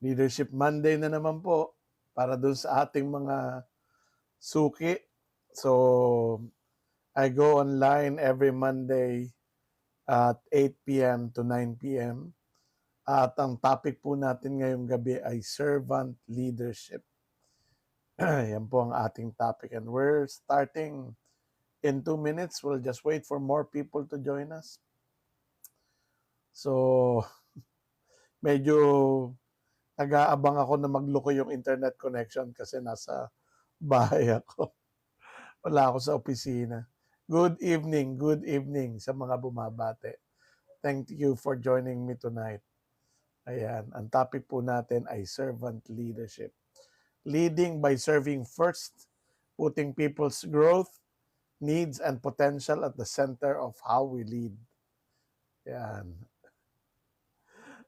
Leadership Monday na naman po para dun sa ating mga suki. So, I go online every Monday at 8 p.m. to 9 p.m. At ang topic po natin ngayong gabi ay servant leadership. Yan po ang ating topic and we're starting in 2 minutes. We'll just wait for more people to join us. So, medyo nag-aabang ako na magluko yung internet connection kasi nasa bahay ako. Wala ako sa opisina. Good evening sa mga bumabate. Thank you for joining me tonight. Ayan, ang topic po natin ay servant leadership. Leading by serving first, putting people's growth, needs, and potential at the center of how we lead. Ayan.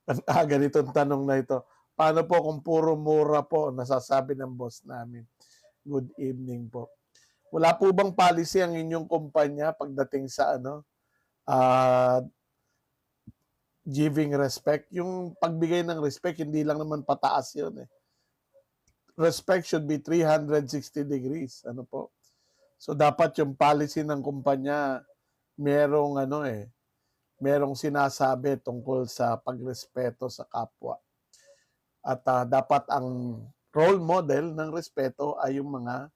Ang ganitong tanong na ito. Paano po kung puro mura po nasasabi ng boss namin? Good evening po. Wala po bang policy ang inyong kumpanya pagdating sa giving respect? Yung pagbigay ng respect, hindi lang naman pataas yun eh. Respect should be 360 degrees. Ano po? So dapat yung policy ng kumpanya merong merong sinasabi tungkol sa pagrespeto sa kapwa. At dapat ang role model ng respeto ay yung mga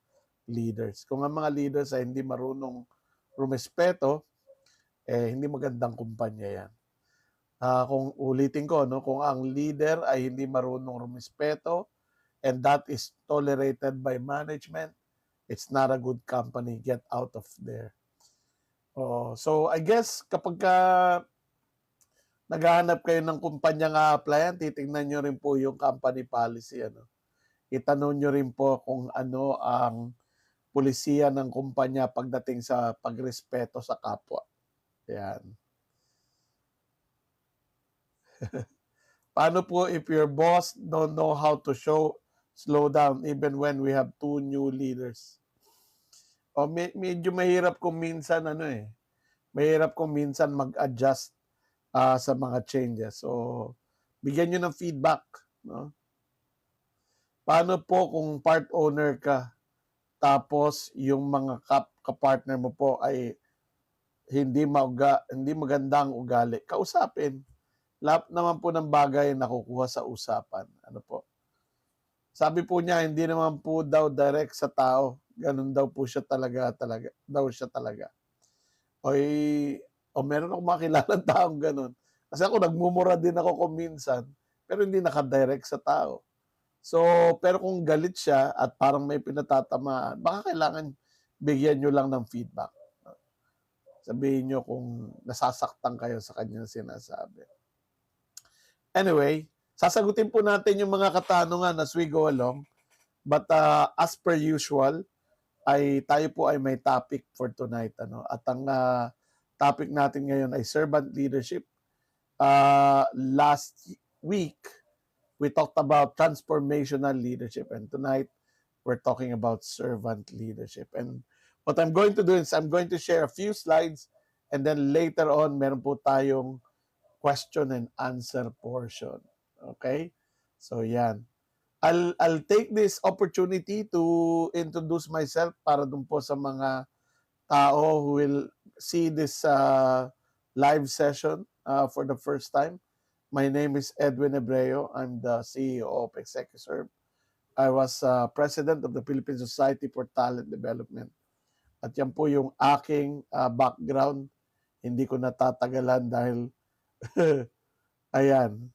leaders. Kung ang mga leaders ay hindi marunong rumespeto, hindi magandang kumpanya yan. Kung ulitin ko, kung ang leader ay hindi marunong rumespeto and that is tolerated by management, it's not a good company. Get out of there. So I guess kapag naghahanap kayo ng kumpanya nga applyan, titingnan nyo rin po yung company policy. Itanong nyo rin po kung ano ang pulisiya ng kumpanya pagdating sa pagrespeto sa kapwa. Yan. Paano po if your boss don't know how to slow down even when we have 2 new leaders? Medyo mahirap kung minsan mahirap kung minsan mag-adjust sa mga changes. So, bigyan nyo ng feedback. No? Paano po kung part owner ka tapos yung mga kapartner mo po ay hindi magandang ugali? Kausapin. Lahat naman po ng bagay nakukuha sa usapan. Ano po? Sabi po niya, hindi naman po daw direct sa tao. Ganun daw po siya talaga. Meron akong makilalang taong ganun. Kasi ako nagmumura din ako kung minsan, pero hindi nakadirect sa tao. So, pero kung galit siya at parang may pinatatamaan, baka kailangan bigyan nyo lang ng feedback. Sabihin nyo kung nasasaktan kayo sa kanyang sinasabi. Anyway, sasagutin po natin yung mga katanungan as we go along. But as per usual, tayo po ay may topic for tonight. At ang topic natin ngayon ay servant leadership. Last week, we talked about transformational leadership. And tonight, we're talking about servant leadership. And what I'm going to do is I'm going to share a few slides and then later on, meron po tayong question and answer portion. Okay? So yan. I'll take this opportunity to introduce myself para dun po sa mga tao who will see this live session for the first time. My name is Edwin Ebreo. I'm the CEO of ExecuServe. I was president of the Philippine Society for Talent Development. At yan po yung aking background. Hindi ko natatagalan dahil ayan.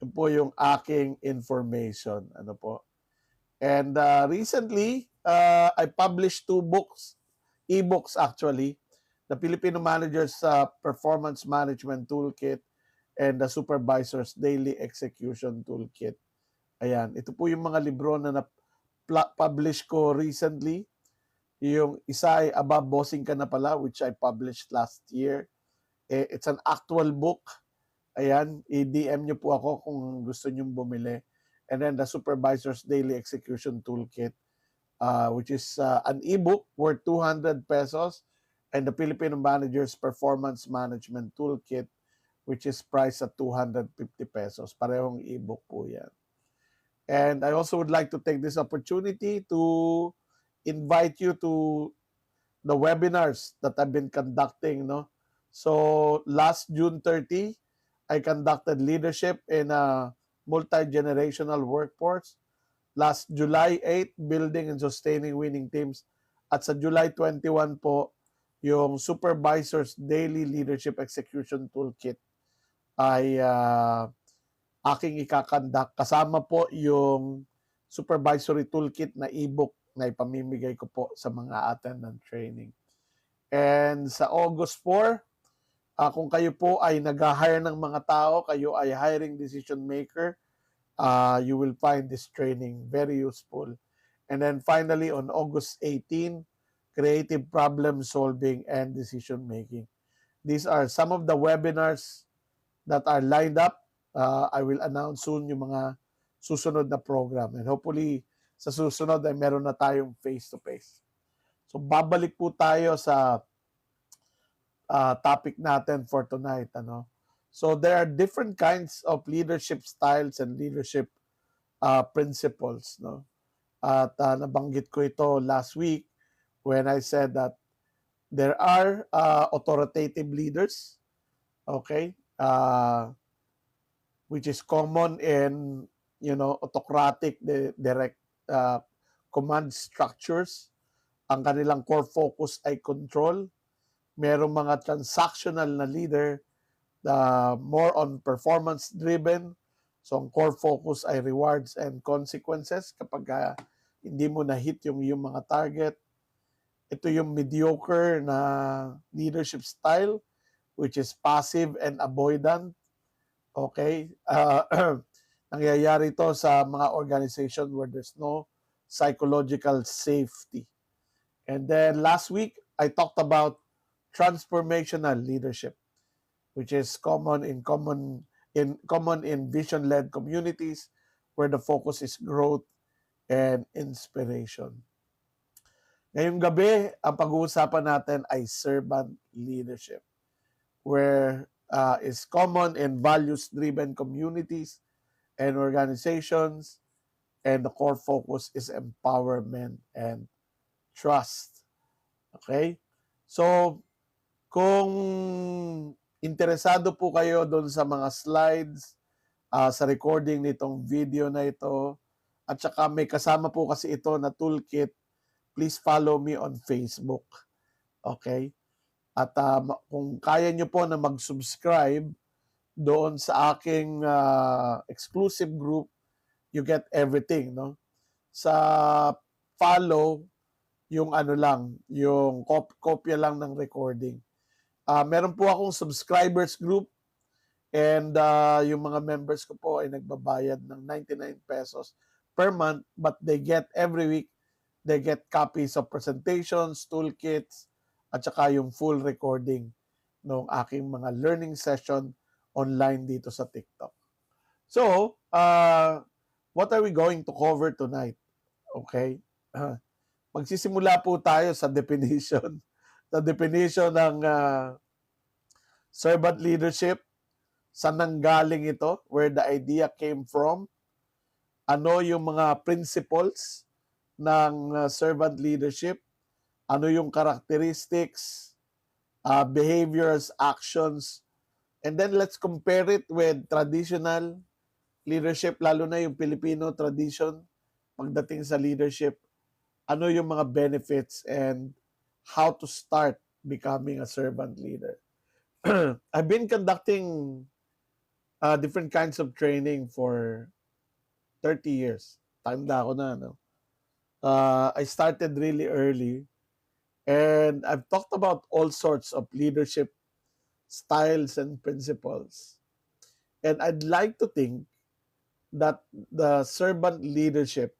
Yan po yung aking information. Ano po? And recently, I published 2 books, e-books actually, the Filipino Manager's Performance Management Toolkit and the Supervisor's Daily Execution Toolkit. Ayan, ito po yung mga libro na na-publish ko recently. Yung isa ay Above Bossing Ka Na Pala, which I published last year. It's an actual book. Ayan, i-DM nyo po ako kung gusto nyo bumili. And then the Supervisor's Daily Execution Toolkit, which is an e-book worth 200 pesos. And the Filipino Manager's Performance Management Toolkit, which is priced at 250 pesos. Parehong e-book po yan. And I also would like to take this opportunity to invite you to the webinars that I've been conducting, no? So last June 30, I conducted leadership in a multi-generational workforce. Last July 8, building and sustaining winning teams. At sa July 21 po, yung Supervisor's Daily Leadership Execution Toolkit ay aking ikakandak. Kasama po yung supervisory toolkit na ebook na ipamimigay ko po sa mga attendant training. And sa August 4, kung kayo po ay nag-hire ng mga tao, kayo ay hiring decision maker, you will find this training very useful. And then finally, on August 18, creative problem solving and decision making. These are some of the webinars that are lined up. I will announce soon yung mga susunod na program. And hopefully, sa susunod ay meron na tayong face-to-face. So babalik po tayo sa topic natin for tonight. So there are different kinds of leadership styles and leadership principles. At nabanggit ko ito last week when I said that there are authoritative leaders, okay, which is common in autocratic direct command structures. Ang kanilang core focus ay control. Merong mga transactional na leader, more on performance driven. So ang core focus ay rewards and consequences kapag hindi mo na-hit yung mga target. Ito yung mediocre na leadership style, which is passive and avoidant. Okay? Nangyayari ito sa mga organization where there's no psychological safety. And then last week, I talked about transformational leadership, which is common in vision-led communities where the focus is growth and inspiration. Ngayong gabi, ang pag-uusapan natin ay servant leadership, where is common in values-driven communities and organizations, and the core focus is empowerment and trust. Okay? So, kung interesado po kayo doon sa mga slides, sa recording nitong video na ito, at saka may kasama po kasi ito na toolkit, please follow me on Facebook. Okay? At kung kaya nyo po na mag-subscribe doon sa aking exclusive group, you get everything, no? Sa follow, yung yung kopya lang ng recording. Meron po akong subscribers group, and yung mga members ko po ay nagbabayad ng 99 pesos per month, but they get every week, they get copies of presentations, toolkits, at saka yung full recording ng aking mga learning session online dito sa TikTok. So, what are we going to cover tonight? Okay? Magsisimula po tayo sa definition. Sa definition ng servant leadership. Saan nanggaling ito? Where the idea came from? Ano yung mga principles ng servant leadership? Ano yung characteristics, behaviors, actions, and then let's compare it with traditional leadership, lalo na yung Filipino tradition pagdating sa leadership. Ano yung mga benefits and how to start becoming a servant leader. I've been conducting different kinds of training for 30 years. Tanda ko na, no? I started really early. And I've talked about all sorts of leadership styles and principles. And I'd like to think that the servant leadership,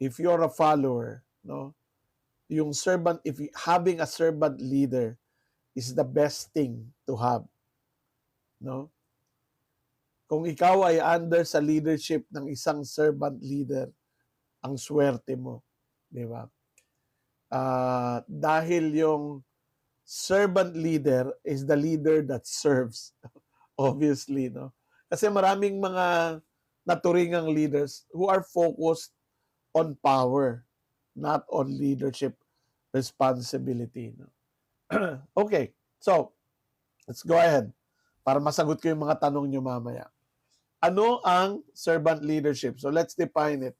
if you're a follower, no, yung servant, having a servant leader is the best thing to have. No? Kung ikaw ay under sa leadership ng isang servant leader, ang swerte mo. Di ba? Dahil yung servant leader is the leader that serves. Obviously, no? Kasi maraming mga naturingang leaders who are focused on power, not on leadership responsibility. No? Okay, so let's go ahead para masagot ko yung mga tanong nyo mamaya. Ano ang servant leadership? So let's define it.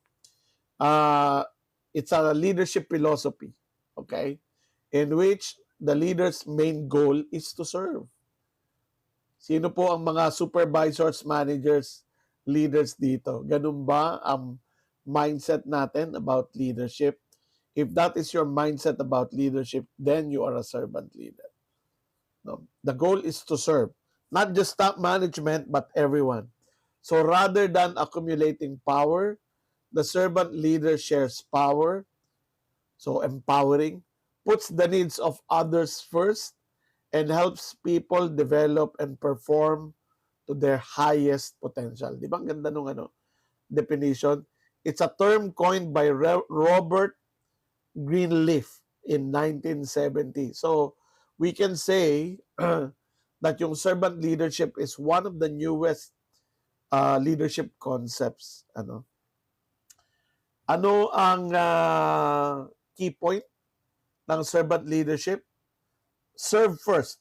It's a leadership philosophy, okay, in which the leader's main goal is to serve. Sino po ang mga supervisors, managers, leaders dito? Ganun ba ang mindset natin about leadership? If that is your mindset about leadership, then you are a servant leader. No? The goal is to serve, not just top management, but everyone. So rather than accumulating power, the servant leader shares power, so empowering, puts the needs of others first, and helps people develop and perform to their highest potential. Di ba ang ganda nung definition? It's a term coined by Robert Greenleaf in 1970. So we can say that yung servant leadership is one of the newest leadership concepts. Ano ang key point ng servant leadership? Serve first,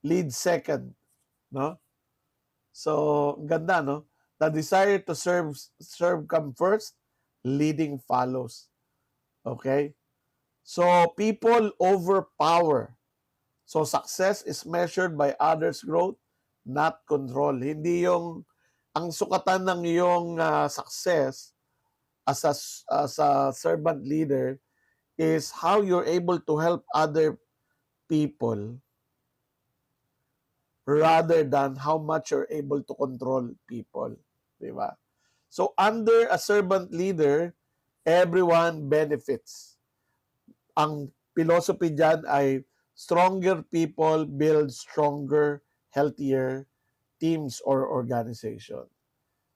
lead second, no? So, ganda, no? The desire to serve come first, leading follows. Okay? So, people over power. So, success is measured by others' growth, not control. Hindi yung ang sukatan ng iyong success as a servant leader is how you're able to help other people rather than how much you're able to control people. Diba? So under a servant leader, everyone benefits. Ang philosophy dyan ay stronger people build stronger, healthier teams or organization.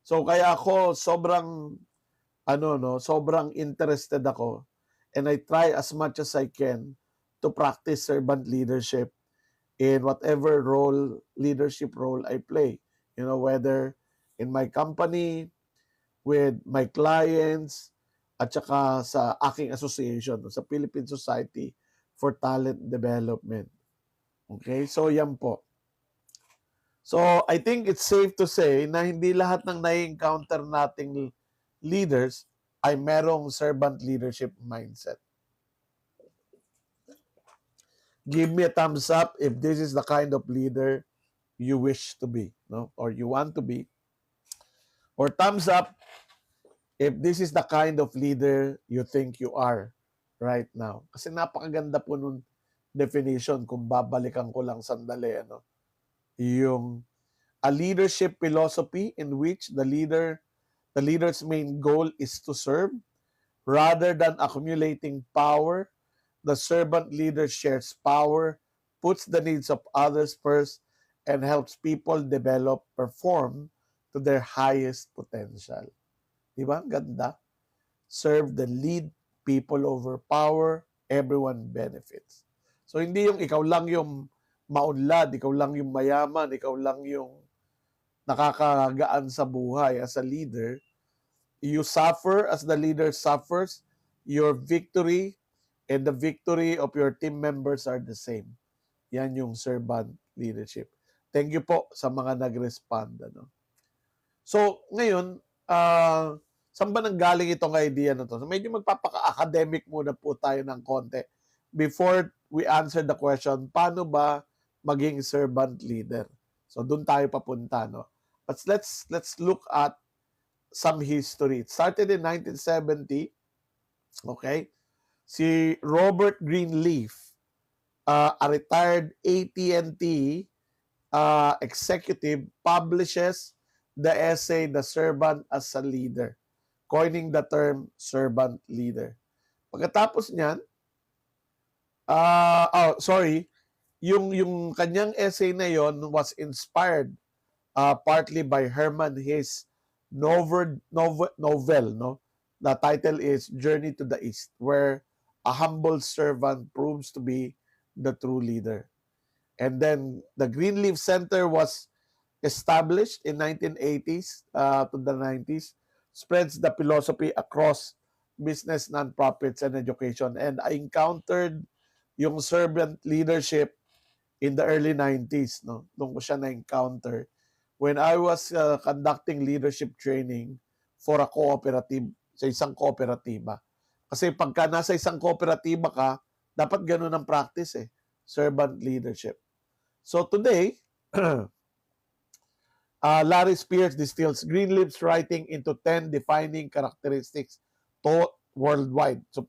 So kaya ako sobrang sobrang interested ako, and I try as much as I can to practice servant leadership in whatever leadership role I play. Whether in my company, with my clients, at saka sa aking association, sa Philippine Society for Talent Development. Okay? So, yan po. So, I think it's safe to say na hindi lahat ng nai-encounter nating leaders ay merong servant leadership mindset. Give me a thumbs up if this is the kind of leader you wish to be, no? Or you want to be. Or thumbs up if this is the kind of leader you think you are right now. Kasi napakaganda po nung definition, kung babalikan ko lang sandali, yung a leadership philosophy in which the leader's main goal is to serve rather than accumulating power. The servant leader shares power, puts the needs of others first, and helps people develop, perform to their highest potential. Diba? Ganda. Serve the lead, people over power, everyone benefits. So hindi yung ikaw lang yung maunlad, ikaw lang yung mayaman, ikaw lang yung nakakagaan sa buhay as a leader. You suffer as the leader suffers. Your victory and the victory of your team members are the same. Yan yung servant leadership. Thank you po sa mga nag-respond. So, ngayon, saan ba nanggaling itong idea na to? So, medyo magpapaka-academic muna po tayo ng konti before we answer the question, paano ba maging servant leader? So, doon tayo papunta, no? But let's look at some history. It started in 1970, okay? Si Robert Greenleaf, a retired AT&T executive, publishes the essay The Servant as a Leader, coining the term servant leader. Pagkatapos niyan, yung kanyang essay na yon was inspired partly by Herman Hesse novel, no? The title is Journey to the East, where a humble servant proves to be the true leader. And then the Greenleaf Center was established in 1980s to the 90s, spreads the philosophy across business, nonprofits, and education. And I encountered yung servant leadership in the early 90s, no? Doon ko siya na-encounter when I was conducting leadership training for a cooperative, sa isang kooperatiba. Kasi pagka nasa isang kooperatiba ka, dapat ganun ang practice eh, servant leadership. So today, Larry Spears distills Greenleaf's writing into 10 defining characteristics taught worldwide. So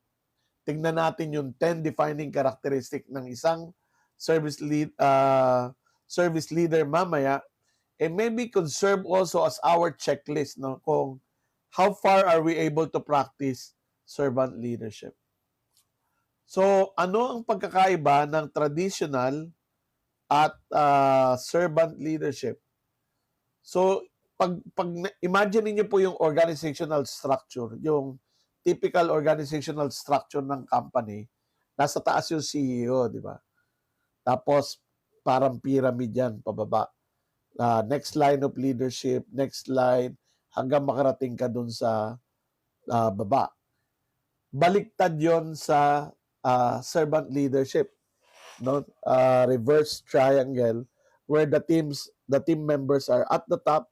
tingnan natin yung 10 defining characteristic ng isang service leader mamaya, and maybe could serve also as our checklist, no, kung how far are we able to practice servant leadership. So ano ang pagkakaiba ng traditional at servant leadership? So pag imagine niyo po yung organizational structure, yung typical organizational structure ng company, nasa taas yung CEO, di ba? Tapos parang pyramid yan, pababa. Next line of leadership, next line, hanggang makarating ka dun sa baba. Baliktad yon sa servant leadership, no? Reverse triangle, where the team members are at the top,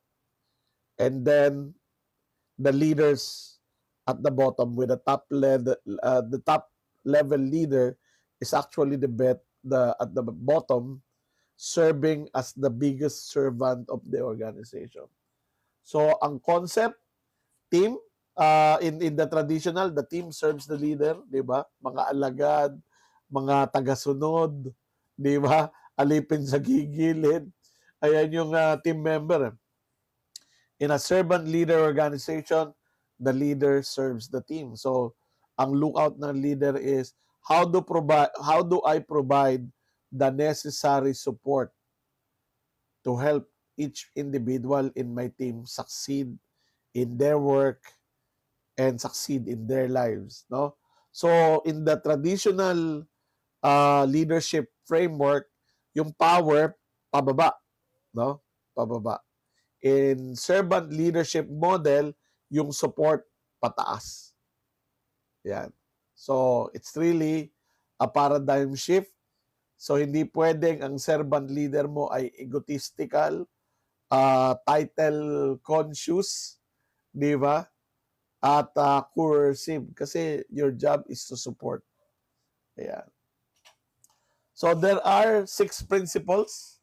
and then the leaders at the bottom, with the top level leader is actually at the bottom, serving as the biggest servant of the organization. So ang concept, team, in the traditional, the team serves the leader, di ba? Mga alagad, mga tagasunod, di ba? Alipin sa gigilid. Ayan yung team member. In a servant leader organization, the leader serves the team. So ang lookout ng leader is how do I provide the necessary support to help each individual in my team succeed in their work and succeed in their lives, no? So in the traditional leadership framework, yung power pababa, no? Pababa. In servant leadership model, yung support pataas. Yan. So it's really a paradigm shift. So hindi pwedeng ang servant leader mo ay egotistical, title conscious, di ba? At coercive, kasi your job is to support. Ayan. So there are 6 principles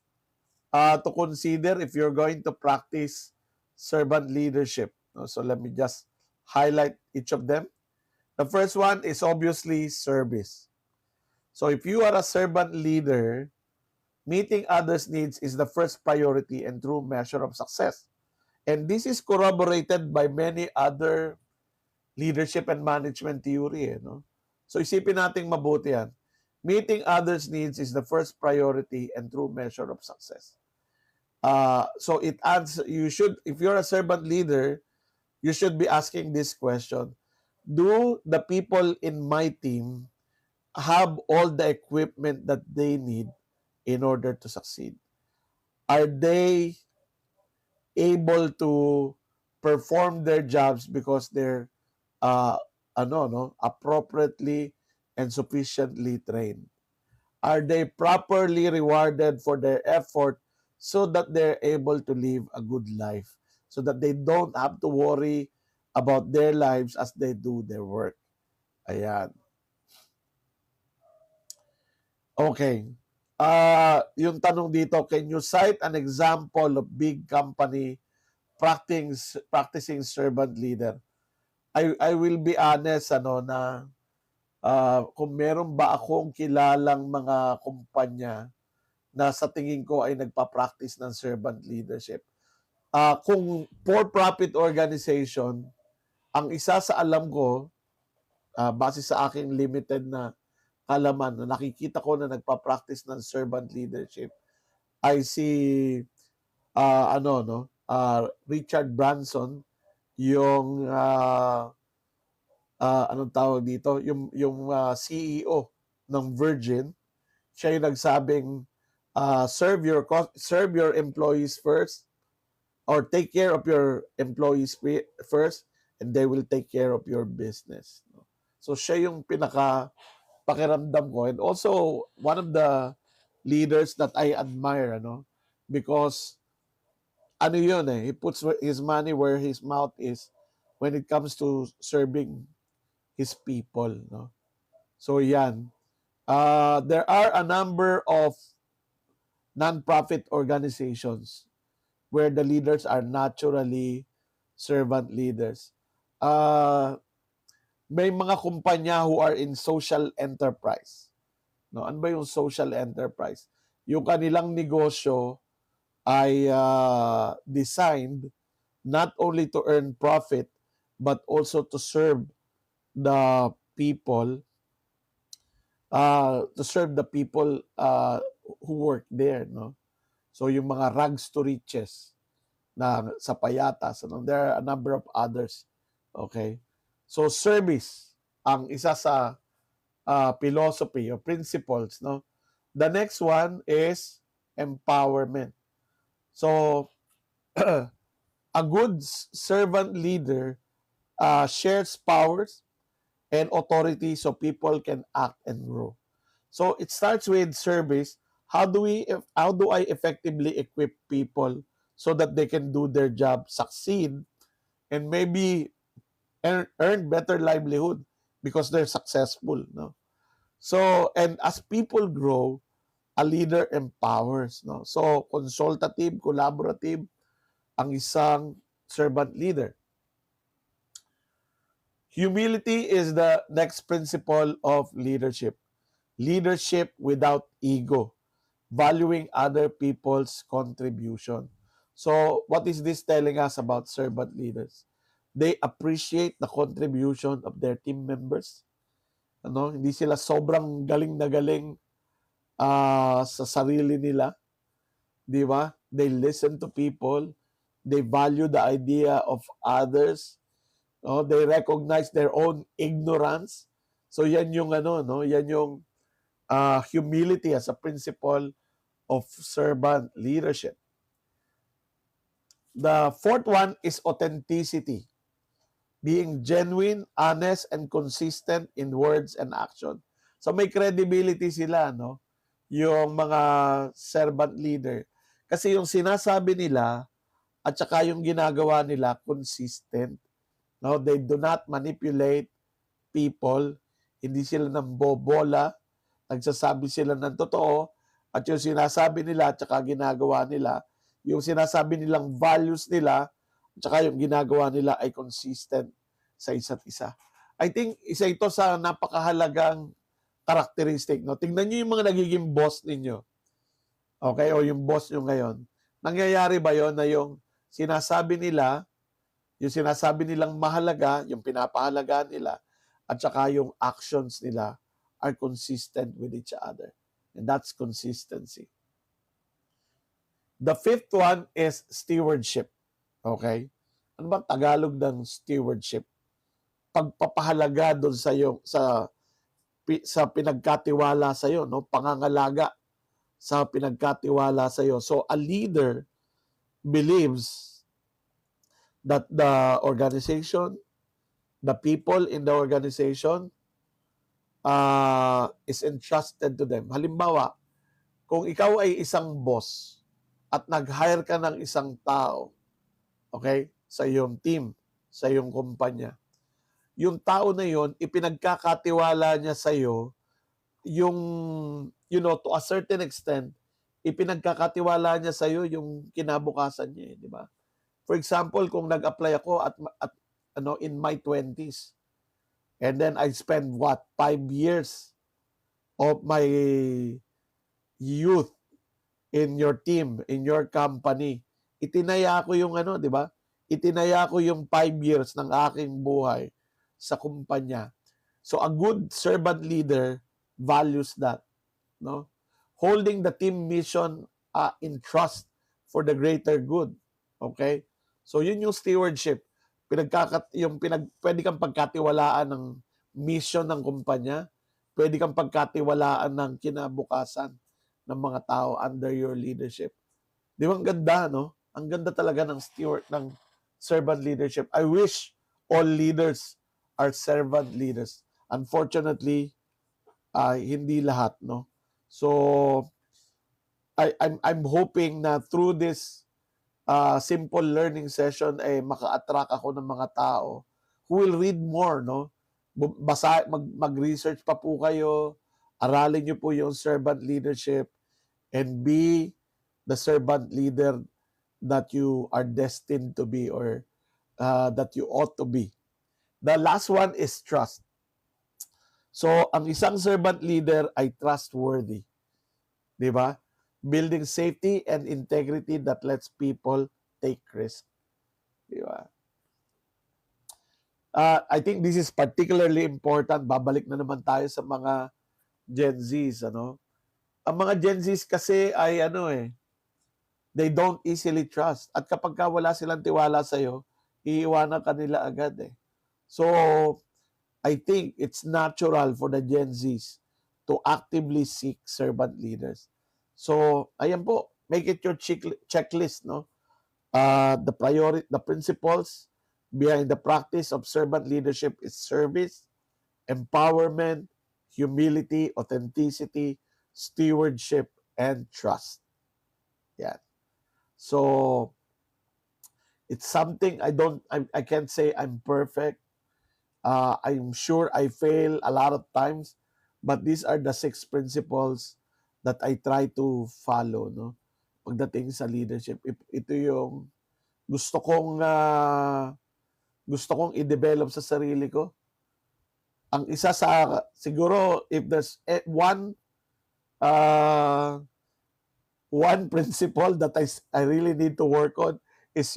to consider if you're going to practice servant leadership. So let me just highlight each of them. The first one is obviously service. So if you are a servant leader, meeting others' needs is the first priority and true measure of success. And this is corroborated by many other leadership and management theory. No? So isipin nating mabuti yan. Meeting others' needs is the first priority and true measure of success. So it adds, if you're a servant leader, you should be asking this question: do the people in my team have all the equipment that they need in order to succeed? Are they able to perform their jobs because they're appropriately and sufficiently trained? Are they properly rewarded for their effort so that they're able to live a good life, so that they don't have to worry about their lives as they do their work? Ayan. Okay. Yung tanong dito, can you cite an example of big company practicing servant leader? I will be honest na kung meron ba akong kilalang mga kumpanya na sa tingin ko ay nagpa-practice ng servant leadership. Kung for-profit organization, ang isa sa alam ko, base sa aking limited na kalaman, na nakikita ko na nagpa-practice ng servant leadership, ay si Richard Branson, yung anong tawag dito, yung CEO ng Virgin. Siya yung nagsabing serve your employees first, or take care of your employees first, and they will take care of your business. No? So siya yung pinaka pakiramdam ko, and also one of the leaders that I admire, ano, because ano yun eh, he puts his money where his mouth is when it comes to serving his people, no. So yan. There are a number of non-profit organizations where the leaders are naturally servant leaders. Uh, may mga kumpanya who are in social enterprise. No, ano ba yung social enterprise? Yung kanilang negosyo ay designed not only to earn profit but also to serve the people, who work there, no? So yung mga rags to riches na sa payatas, ano? There are a number of others. Okay? So service ang isa sa philosophy or principles, no? The next one is empowerment. So a good servant leader shares powers and authority so people can act and grow. So it starts with service. How do I effectively equip people so that they can do their job, succeed, and maybe earn better livelihood because they're successful, no? So, and as people grow, a leader empowers, no? So consultative, collaborative ang isang servant leader. Humility is the next principle of leadership. Leadership without ego, valuing other people's contribution. So, what is this telling us about servant leaders? They appreciate the contribution of their team members. Ano, hindi sila sobrang galing na galing sa sarili nila, di ba? They listen to people, they value the idea of others, no? They recognize their own ignorance. So yan yung ano, no? Yan yung humility as a principle of servant leadership. The fourth one is authenticity. Being genuine, honest, and consistent in words and action. So may credibility sila, no? Yung mga servant leader. Kasi yung sinasabi nila at saka yung ginagawa nila consistent. No, they do not manipulate people. Hindi sila nang bobola. Nagsasabi sila ng totoo at yung sinasabi nila at saka ginagawa nila, yung sinasabi nilang values nila at saka yung ginagawa nila ay consistent sa isa't isa. I think isa ito sa napakahalagang characteristic, no? Tingnan niyo yung mga nagiging boss ninyo. Okay? O yung boss nyo ngayon. Nangyayari ba yon na yung sinasabi nilang mahalaga, yung pinapahalaga nila, at saka yung actions nila are consistent with each other. And that's consistency. The fifth one is stewardship. Okay? Ano ba Tagalog ng stewardship? Pagpapahalaga doon sa pinagkatiwala sa iyo, no? Pangangalaga sa pinagkatiwala sa iyo. So a leader believes that the organization, the people in the organization is entrusted to them. Halimbawa, kung ikaw ay isang boss at nag-hire ka ng isang tao, okay, sa iyong team, sa iyong kumpanya, yung tao na yon, ipinagkakatiwala niya sa iyo yung, to a certain extent, ipinagkakatiwala niya sa iyo yung kinabukasan niya, di ba? For example, kung nag-apply ako at in my 20s, and then I spend 5 years of my youth in your team, in your company. Itinaya ko yung di ba? Itinaya ko yung 5 years ng aking buhay sa kumpanya. So a good servant leader values that, no? Holding the team mission in trust for the greater good. Okay? So yun yung stewardship. Pwede kang pagkatiwalaan ng mission ng kumpanya, pwede kang pagkatiwalaan ng kinabukasan ng mga tao under your leadership. Di ba ang ganda, no? Ang ganda talaga ng steward, ng servant leadership. I wish all leaders are servant leaders. Unfortunately, hindi lahat, no? So, I'm hoping na through this simple learning session ay maka-attract ako ng mga tao who will read more, no? Mag-research pa po kayo, aralin niyo po yung servant leadership, and be the servant leader that you are destined to be, or that you ought to be. The last one is trust. So, ang isang servant leader ay trustworthy. Di ba? Building safety and integrity that lets people take risk. Di ba? I think this is particularly important. Babalik na naman tayo sa mga Gen Zs, ano? Ang mga Gen Zs kasi ay they don't easily trust. At kapag wala silang tiwala sa'yo, iiwanan ka nila agad eh. So, I think it's natural for the Gen Zs to actively seek servant leaders. So, ayan po, make it your checklist, no? The principles behind the practice of servant leadership is service, empowerment, humility, authenticity, stewardship, and trust. Yeah. So, it's something I can't say I'm perfect. I'm sure I fail a lot of times, but these are the 6 principles that I try to follow, no? Pagdating sa leadership, ito yung gusto kong i-develop sa sarili ko. Ang isa sa siguro, if there's one principle that I really need to work on is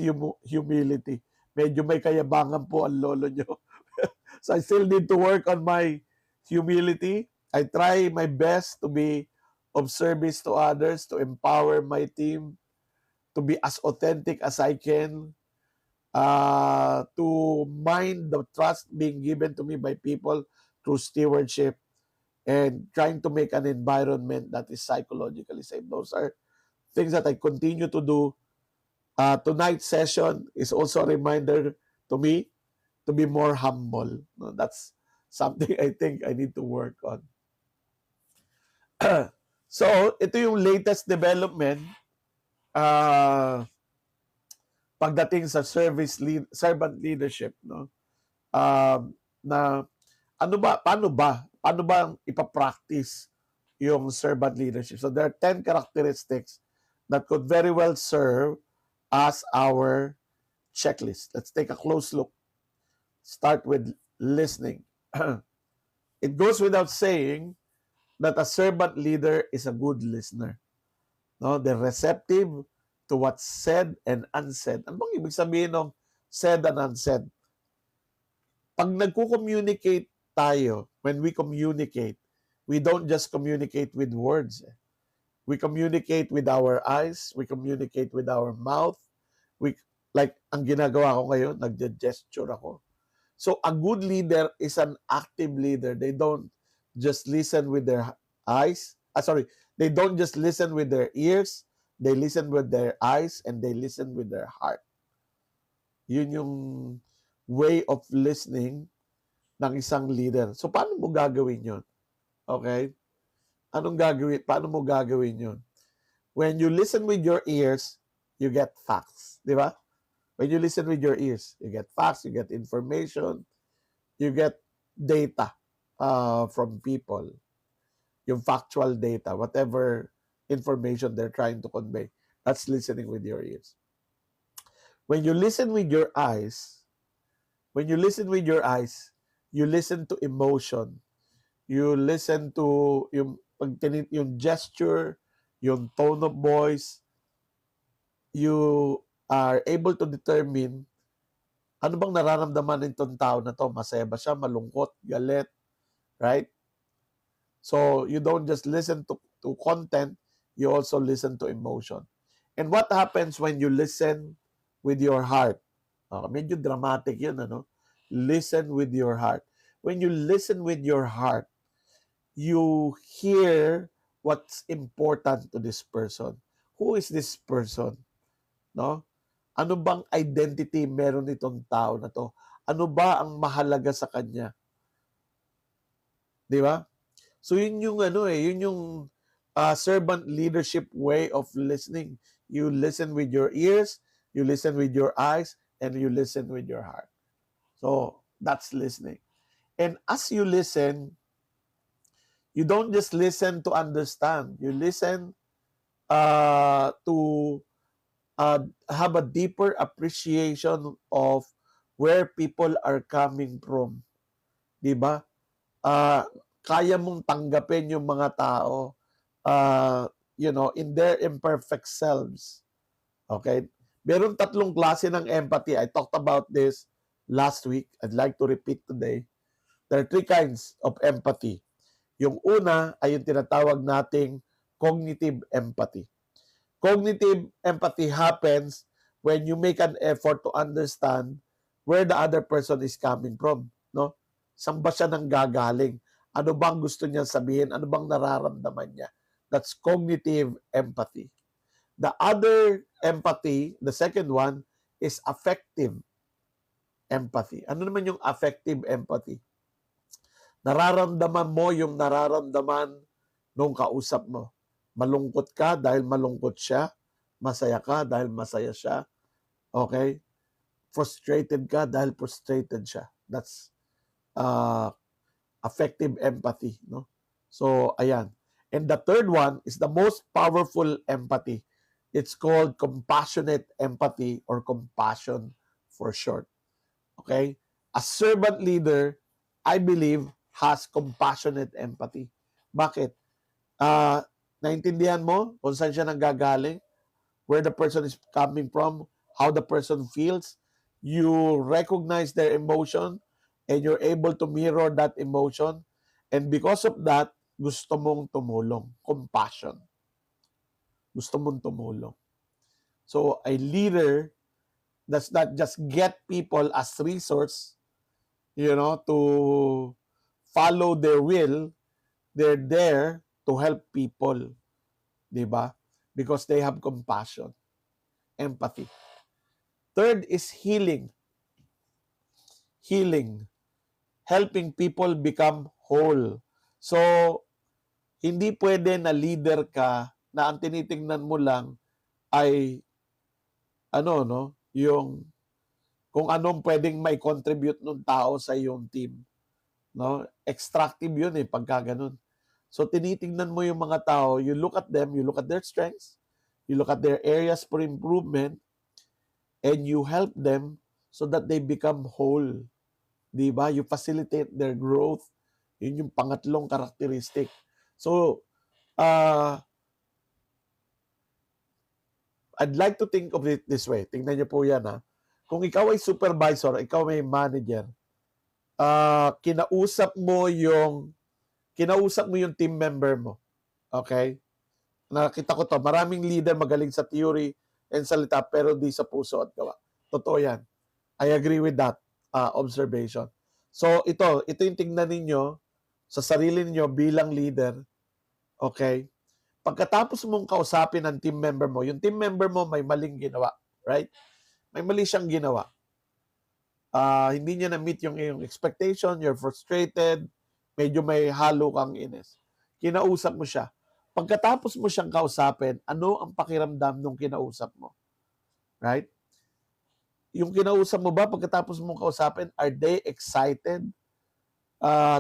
humility. Medyo may kayabangan po ang lolo nyo. So I still need to work on my humility. I try my best to be of service to others, to empower my team, to be as authentic as I can, to mind the trust being given to me by people through stewardship, and trying to make an environment that is psychologically safe. Those are things that I continue to do. Tonight's session is also a reminder to me to be more humble. No, that's something I think I need to work on. So, ito yung latest development pagdating sa servant leadership, no? Na paano ba ipapractice yung servant leadership? So there are 10 characteristics that could very well serve as our checklist. Let's take a close look. Start with listening. It goes without saying that a servant leader is a good listener. No, they're receptive to what's said and unsaid. Ano bang ibig sabihin ng said and unsaid? Pag nagko-communicate tayo, when we communicate, we don't just communicate with words. We communicate with our eyes, we communicate with our mouth. Like ang ginagawa ko ngayon, nagge-gesture ako. So a good leader is an active leader. They don't just listen with their eyes. They don't just listen with their ears. They listen with their eyes and they listen with their heart. Yun yung way of listening ng isang leader. So paano mo gagawin yun? Okay? Paano mo gagawin yun? When you listen with your ears, you get facts. Di ba? When you listen with your ears, you get facts, you get information, you get data from people. Yung factual data, whatever information they're trying to convey. That's listening with your ears. When you listen with your eyes, you listen to emotion. You listen to yung gesture, yung tone of voice. You are able to determine ano bang nararamdaman nitong tao na to. Masaya ba siya, malungkot, galit, right? So you don't just listen to content, you also listen to emotion. And what happens when you listen with your heart? Medyo dramatic yun, ano? Listen with your heart. When you listen with your heart, you hear what's important to this person. Who is this person? No? Ano bang identity meron itong tao na to? Ano ba ang mahalaga sa kanya? Di ba? So yun yung yun yung servant leadership way of listening. You listen with your ears, you listen with your eyes, and you listen with your heart. So that's listening. And as you listen, you don't just listen to understand. You listen to have a deeper appreciation of where people are coming from. Di ba? Kaya mong tanggapin yung mga tao in their imperfect selves. Okay? Meron 3 klase ng empathy. I talked about this last week. I'd like to repeat today. There are 3 kinds of empathy. Yung una ay yung tinatawag nating cognitive empathy. Cognitive empathy happens when you make an effort to understand where the other person is coming from. No? Saan ba siya nang gagaling? Ano bang gusto niya sabihin? Ano bang nararamdaman niya? That's cognitive empathy. The other empathy, the second one, is affective empathy. Ano naman yung affective empathy? Nararamdaman mo yung nararamdaman nung kausap mo. Malungkot ka dahil malungkot siya. Masaya ka dahil masaya siya. Okay? Frustrated ka dahil frustrated siya. That's affective empathy. No? So, ayan. And the third one is the most powerful empathy. It's called compassionate empathy or compassion for short. Okay? A servant leader, I believe, has compassionate empathy. Bakit? Naintindihan mo kung saan siya nanggagaling, where the person is coming from, how the person feels. You recognize their emotion and you're able to mirror that emotion. And because of that, gusto mong tumulong. Compassion. Gusto mong tumulong. So a leader does not just get people as resource, to follow their will. They're there to help people. Diba? Because they have compassion. Empathy. Third is healing. Healing. Helping people become whole. So, hindi pwede na leader ka na ang tinitingnan mo lang ay yung kung anong pwedeng may contribute ng tao sa iyong team. No? Extractive yun pagka ganun. So tinitingnan mo yung mga tao, you look at them, you look at their strengths, you look at their areas for improvement, and you help them so that they become whole. Diba? You facilitate their growth. Yun yung pangatlong karakteristik. So, I'd like to think of it this way. Tingnan niyo po yan Kung ikaw ay supervisor, ikaw ay manager, kinausap mo yung team member mo. Okay? Nakita ko to, maraming leader magaling sa theory and salita pero di sa puso at gawa. Totoo yan. I agree with that observation. So ito yung tingnan ninyo sa sarili niyo bilang leader. Okay? Pagkatapos mong kausapin ang team member mo, yung team member mo may maling ginawa. Right? May mali siyang ginawa. Hindi niya na-meet yung iyong expectation, you're frustrated, medyo may halo kang inis. Kinausap mo siya. Pagkatapos mo siyang kausapin, ano ang pakiramdam nung kinausap mo? Right? Yung kinausap mo ba, pagkatapos mong kausapin, are they excited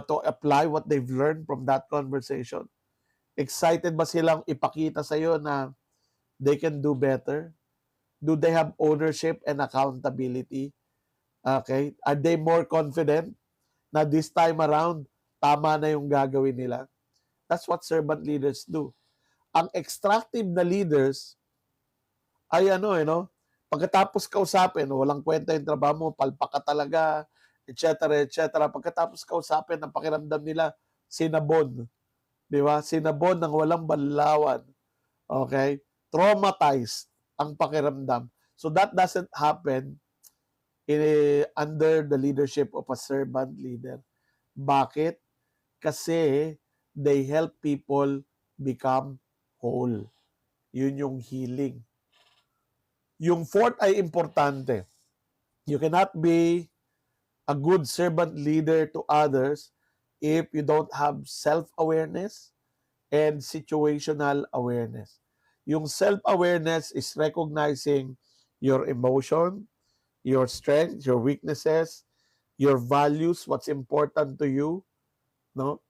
to apply what they've learned from that conversation? Excited ba silang ipakita sa'yo na they can do better? Do they have ownership and accountability? Okay? Are they more confident na this time around, tama na yung gagawin nila? That's what servant leaders do. Ang extractive na leaders ay pagkatapos kausapin, walang kwenta yung trabaho mo, palpak ka talaga, etc., etc. Pagkatapos kausapin, ang pakiramdam nila, sinabon. Di ba? Sinabon ng walang banlawan. Okay? Traumatized ang pakiramdam. So that doesn't happen under the leadership of a servant leader. Bakit? Kasi they help people become whole. Yun yung healing. Yung fourth ay importante. You cannot be a good servant leader to others if you don't have self-awareness and situational awareness. Yung self-awareness is recognizing your emotion, your strengths, your weaknesses, your values, what's important to you, no?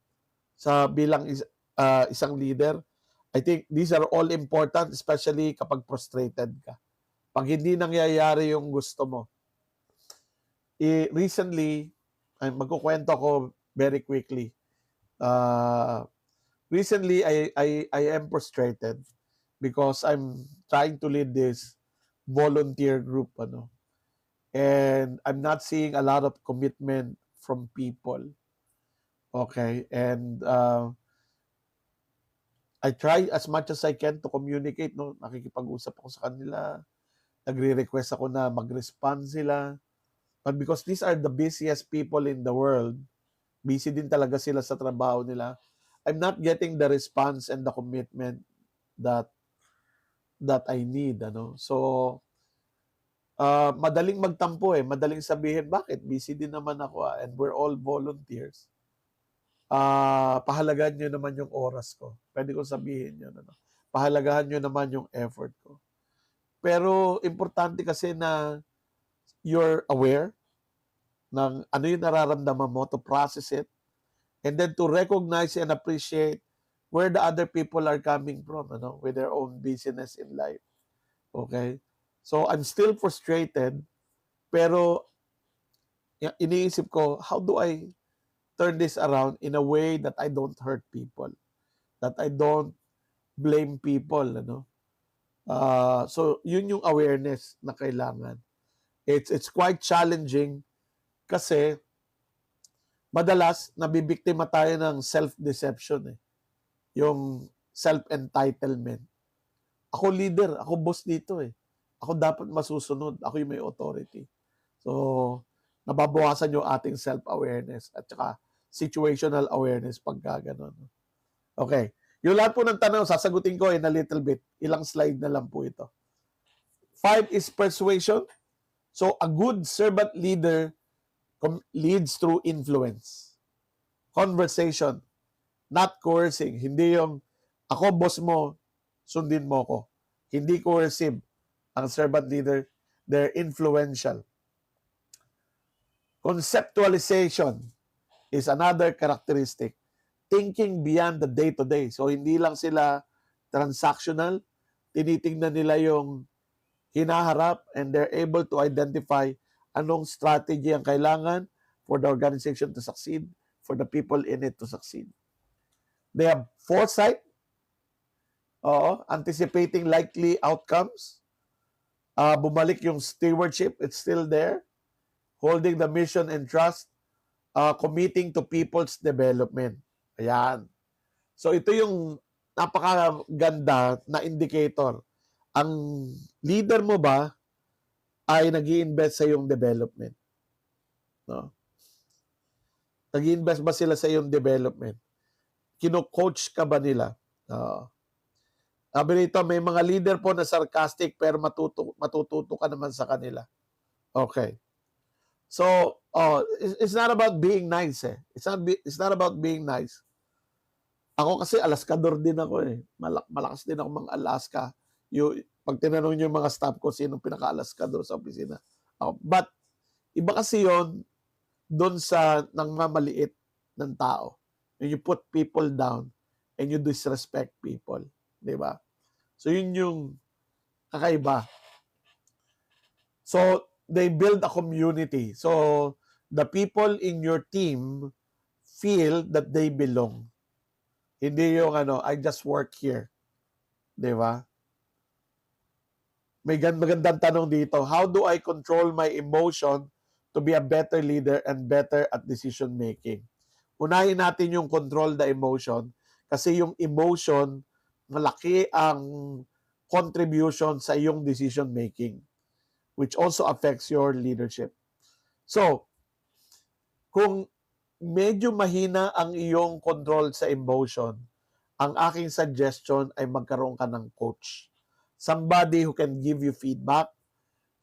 Sa bilang isang leader, I think these are all important, especially kapag frustrated ka. Pag hindi nangyayari yung gusto mo. Recently, magkukwento ko very quickly. Recently, I am frustrated because I'm trying to lead this volunteer group, and I'm not seeing a lot of commitment from people. Okay, and I try as much as I can to communicate, no? Nakikipag-usap ako sa kanila, nagre-request ako na mag-respond sila. But because these are the busiest people in the world, busy din talaga sila sa trabaho nila, I'm not getting the response and the commitment that I need, So, madaling magtampo madaling sabihin, bakit? Busy din naman ako and we're all volunteers. Pahalagahan nyo naman yung oras ko. Pwede ko sabihin yun, pahalagahan nyo naman yung effort ko. Pero importante kasi na you're aware ng ano yung nararamdaman mo, to process it, and then to recognize and appreciate where the other people are coming from, with their own busyness in life. Okay? So, I'm still frustrated, pero iniisip ko, how do I turn this around in a way that I don't hurt people, that I don't blame people, So, yun yung awareness na kailangan. It's quite challenging kasi madalas nabibiktima tayo ng self-deception Yung self-entitlement. Ako leader, ako boss dito Ako dapat masusunod, ako yung may authority. So, nababawasan yung ating self-awareness at saka situational awareness pagka ganun. Okay. Yung lahat po ng tanong, sasagutin ko in a little bit. Ilang slide na lang po ito. 5 is persuasion. So, a good servant leader leads through influence. Conversation. Not coercing. Hindi yung, ako boss mo, sundin mo ko. Hindi coercive. Ang servant leader, they're influential. Conceptualization is another characteristic. Thinking beyond the day-to-day. So, hindi lang sila transactional. Tinitingnan nila yung hinaharap and they're able to identify anong strategy ang kailangan for the organization to succeed, for the people in it to succeed. They have foresight, anticipating likely outcomes. Bumalik yung stewardship, it's still there. Holding the mission and trust, committing to people's development. Ayan. So ito yung napakaganda na indicator. Ang leader mo ba ay nag-i-invest sa iyong development? No? Nag-i-invest ba sila sa iyong development? Kino-coach ka ba nila? Sabi nito, may mga leader po na sarcastic pero matututo ka naman sa kanila. Okay. So, it's not about being nice It's not about being nice. Ako kasi alaskador din ako Malakas din ako mga Alaska. Pag tinanong niyo yung mga staff ko, sinong pinaka-alaskador sa opisina? But, iba kasi yon doon sa nangmamaliit ng tao. And you put people down and you disrespect people. Diba? So, yun yung kakaiba. So, they build a community. So, the people in your team feel that they belong. Hindi yung I just work here. Diba? May magandang tanong dito. How do I control my emotion to be a better leader and better at decision making? Unahin natin yung control the emotion kasi yung emotion, malaki ang contribution sa iyong decision making, which also affects your leadership. So, kung medyo mahina ang iyong control sa emotion, ang aking suggestion ay magkaroon ka ng coach. Somebody who can give you feedback,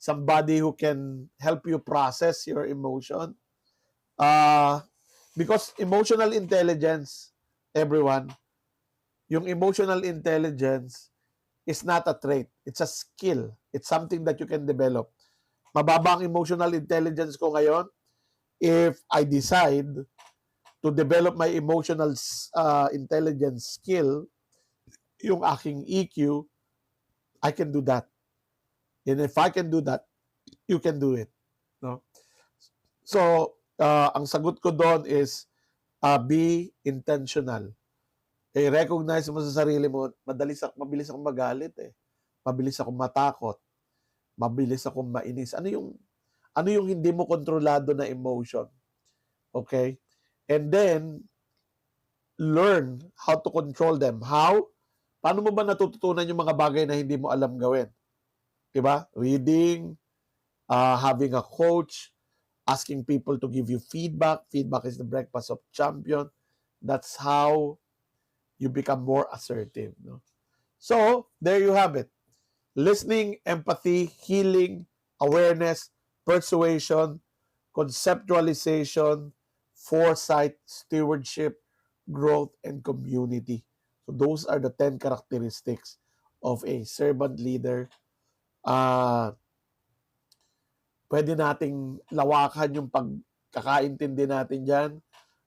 somebody who can help you process your emotion. Because emotional intelligence, everyone, yung emotional intelligence is not a trait. It's a skill. It's something that you can develop. Mababa ang emotional intelligence ko ngayon. If I decide to develop my emotional intelligence skill, yung aking EQ, I can do that. And if I can do that, you can do it. No? So, ang sagot ko doon is be intentional. Recognize mo sa sarili mo, mabilis akong magalit eh. Mabilis akong matakot. Mabilis akong mainis. Ano yung hindi mo kontrolado na emotion? Okay? And then, learn how to control them. How? Paano mo ba natututunan yung mga bagay na hindi mo alam gawin? Diba? Reading, having a coach, asking people to give you feedback. Feedback is the breakfast of champion. That's how you become more assertive. No? So, there you have it. Listening, empathy, healing, awareness, persuasion, conceptualization, foresight, stewardship, growth, and community. So those are the 10 characteristics of a servant leader. Pwede nating lawakan yung pagkakaintindi natin dyan.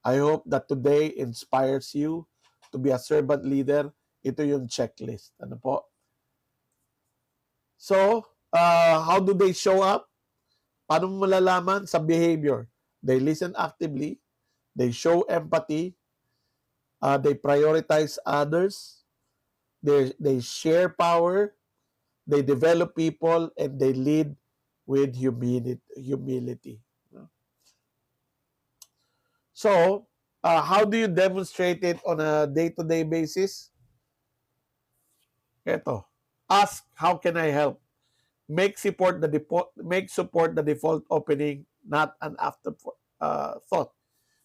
I hope that today inspires you to be a servant leader. Ito yung checklist. Ano po? So, how do they show up? Paano mo malalaman? Sa behavior. They listen actively. They show empathy. They prioritize others. They share power. They develop people. And they lead with humility. So, how do you demonstrate it on a day-to-day basis? Ito. Ask, how can I help? Make support the default opening, not an afterthought.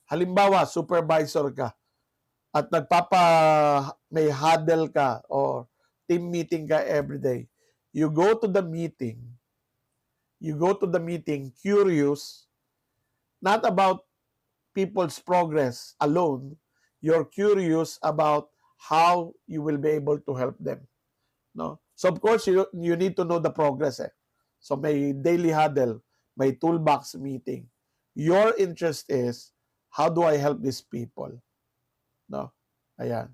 Halimbawa, supervisor ka at may huddle ka or team meeting ka every day. You go to the meeting curious, not about people's progress alone. You're curious about how you will be able to help them. No? So of course, you need to know the progress. So may daily huddle, may toolbox meeting. Your interest is, how do I help these people? No? Ayan.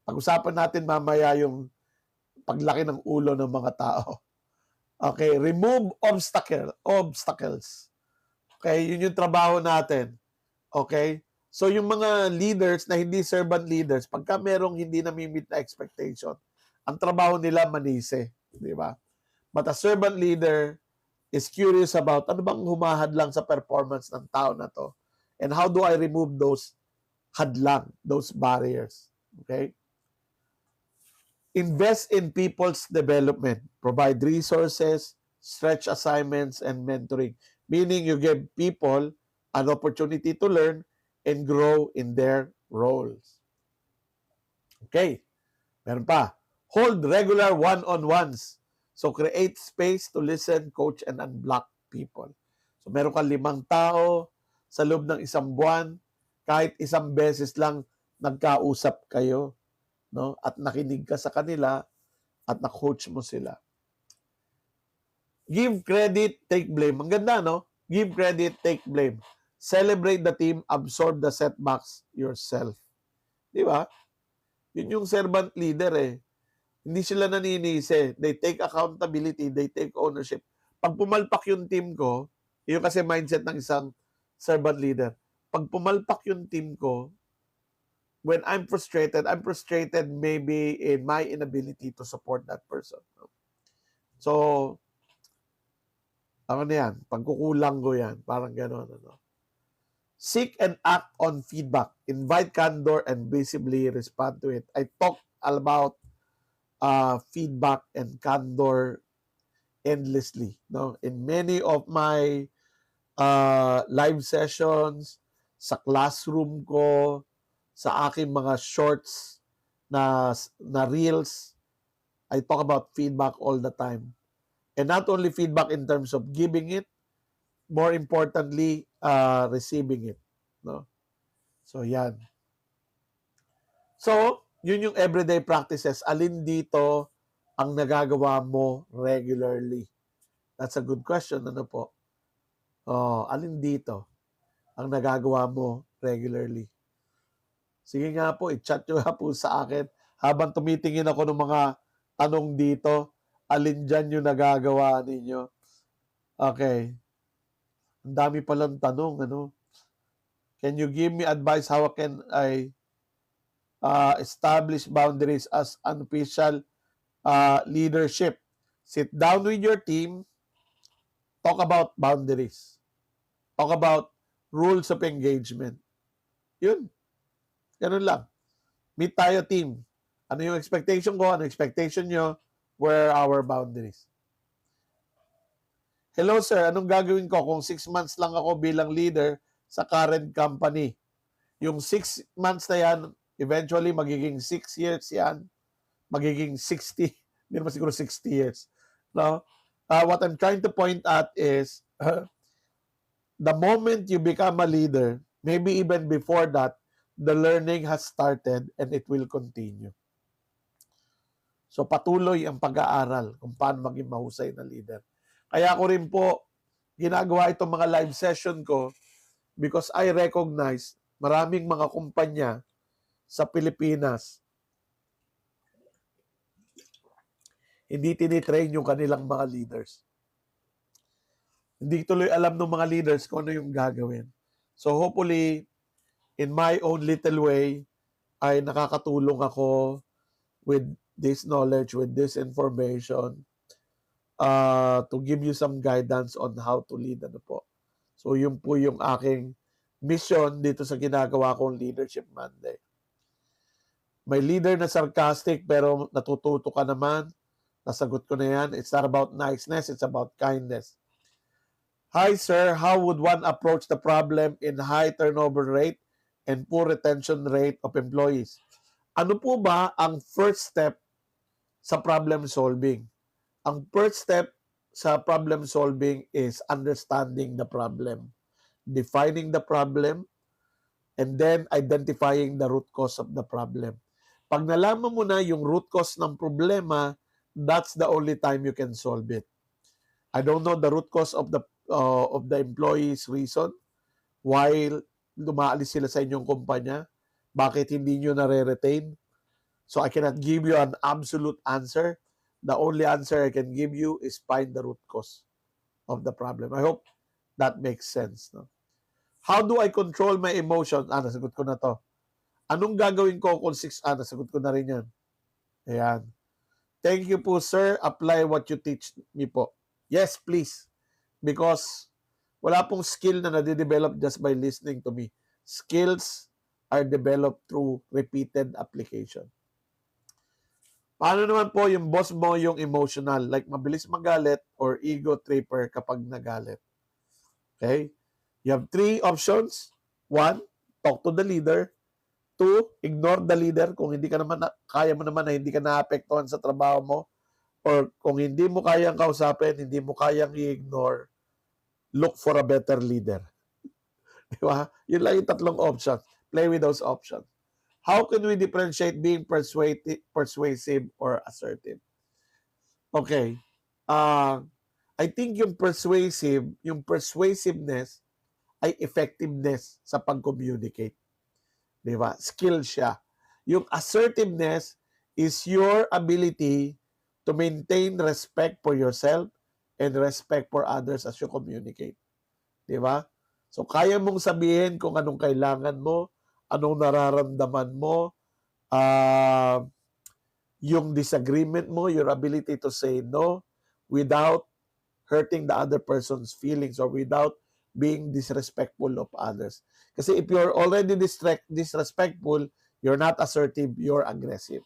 Pag-usapan natin mamaya yung paglaki ng ulo ng mga tao. Okay, remove obstacles. Okay, yun yung trabaho natin. Okay? So yung mga leaders na hindi servant leaders, pagka merong hindi na-meet na expectation, ang trabaho nila manise, di ba? But a servant leader is curious about ano bang humahadlang sa performance ng tao na to, and how do I remove those hadlang, those barriers. Okay? Invest in people's development. Provide resources, stretch assignments, and mentoring. Meaning you give people an opportunity to learn and grow in their roles. Okay. Meron pa. Hold regular one-on-ones. So create space to listen, coach, and unblock people. So meron ka 5 tao sa loob ng 1 buwan, kahit 1 beses lang nagkausap kayo, no? At nakinig ka sa kanila at na-coach mo sila. Give credit, take blame. Ang ganda, no? Give credit, take blame. Celebrate the team, absorb the setbacks yourself. Di ba? Yun yung servant leader eh. Hindi sila naninisi. They take accountability, they take ownership. Pag pumalpak yung team ko, yun kasi mindset ng isang servant leader. Pag pumalpak yung team ko, when I'm frustrated maybe in my inability to support that person. So, ano na yan? Pagkukulang ko yan. Parang gano'n. Ano? Seek and act on feedback. Invite candor and visibly respond to it. I talk about feedback and candor endlessly. No? In many of my live sessions, sa classroom ko, sa aking mga shorts na reels, I talk about feedback all the time. And not only feedback in terms of giving it, more importantly, receiving it. No? So, yan. So, yun yung everyday practices. Alin dito ang nagagawa mo regularly? That's a good question. Ano po? Alin dito ang nagagawa mo regularly? Sige nga po, i-chat nyo nga po sa akin. Habang tumitingin ako ng mga tanong dito, alin dyan yung nagagawa ninyo? Okay. Ang dami palang tanong, ano? Can you give me advice how can I establish boundaries as unofficial leadership? Sit down with your team, talk about boundaries. Talk about rules of engagement. Yun. Ganun lang. Meet tayo, team. Ano yung expectation ko? Ano expectation nyo? Where are our boundaries? Hello, sir. Anong gagawin ko kung 6 months lang ako bilang leader sa current company? Yung 6 months na yan, eventually magiging 6 years yan. Magiging 60. Hindi naman siguro 60 years. No? What I'm trying to point at is the moment you become a leader, maybe even before that, the learning has started and it will continue. So patuloy ang pag-aaral kung paano maging mahusay na leader. Kaya ko rin po ginagawa itong mga live session ko because I recognize maraming mga kumpanya sa Pilipinas hindi tinitrain yung kanilang mga leaders. Hindi tuloy alam ng mga leaders kung ano yung gagawin. So hopefully, in my own little way, ay nakakatulong ako with this knowledge, with this information, to give you some guidance on how to lead. Ano po. So yun po yung aking mission dito sa ginagawa kong Leadership Monday. May leader na sarcastic pero natututo ka naman. Nasagot ko na yan. It's not about niceness, it's about kindness. Hi sir, how would one approach the problem in high turnover rate and poor retention rate of employees? Ano po ba ang first step sa problem solving? Ang first step sa problem solving is understanding the problem, defining the problem, and then identifying the root cause of the problem. Pag nalaman mo na yung root cause ng problema, that's the only time you can solve it. I don't know the root cause of the employee's reason why lumaalis sila sa inyong kumpanya, bakit hindi nyo nare-retain. So I cannot give you an absolute answer. The only answer I can give you is find the root cause of the problem. I hope that makes sense. No? How do I control my emotion? Nasagot ko na to. Anong gagawin ko kung 6? Nasagot ko na rin yan. Ayan. Thank you po, sir. Apply what you teach me po. Yes, please. Because wala pong skill na nade-develop just by listening to me. Skills are developed through repeated application. Paano naman po yung boss mo yung emotional? Like mabilis magalit or ego tripper kapag nagalit? Okay? You have 3 options. 1, talk to the leader. 2, ignore the leader kung hindi ka naman kaya mo naman na hindi ka naapektuhan sa trabaho mo, or kung hindi mo kayang kausapin, hindi mo kayang i-ignore, look for a better leader. Di ba? Yun lang yung 3 options. Play with those options. How can we differentiate being persuasive or assertive? Okay. I think yung persuasiveness ay effectiveness sa pag-communicate. Di ba? Skill siya. Yung assertiveness is your ability to maintain respect for yourself and respect for others as you communicate. Di ba? So, kaya mong sabihin kung anong kailangan mo, anong nararamdaman mo, yung disagreement mo, your ability to say no without hurting the other person's feelings or without being disrespectful of others. Kasi if you're already disrespectful, you're not assertive, you're aggressive.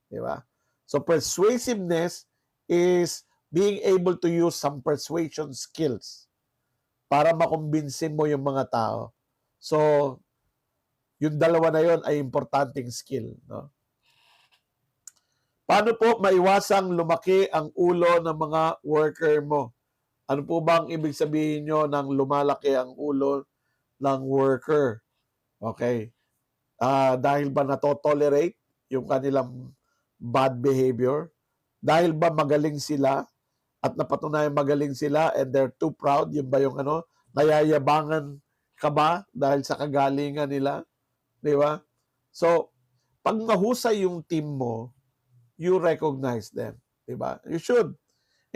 Di ba? So persuasiveness is being able to use some persuasion skills para makumbinsin mo yung mga tao. So, Yung dalawa na yon ay importanteng skill, no? Paano po maiwasang lumaki ang ulo ng mga worker mo? Ano po ba ang ibig sabihin nyo ng lumalaki ang ulo ng worker? Okay. Dahil ba nato-tolerate yung kanilang bad behavior? Dahil ba magaling sila at napatunayan magaling sila and they're too proud? Yun ba yung ano? Nayayabangan ka ba dahil sa kagalingan nila? Di ba? So, pag mahusay yung team mo, you recognize them. Di ba? You should.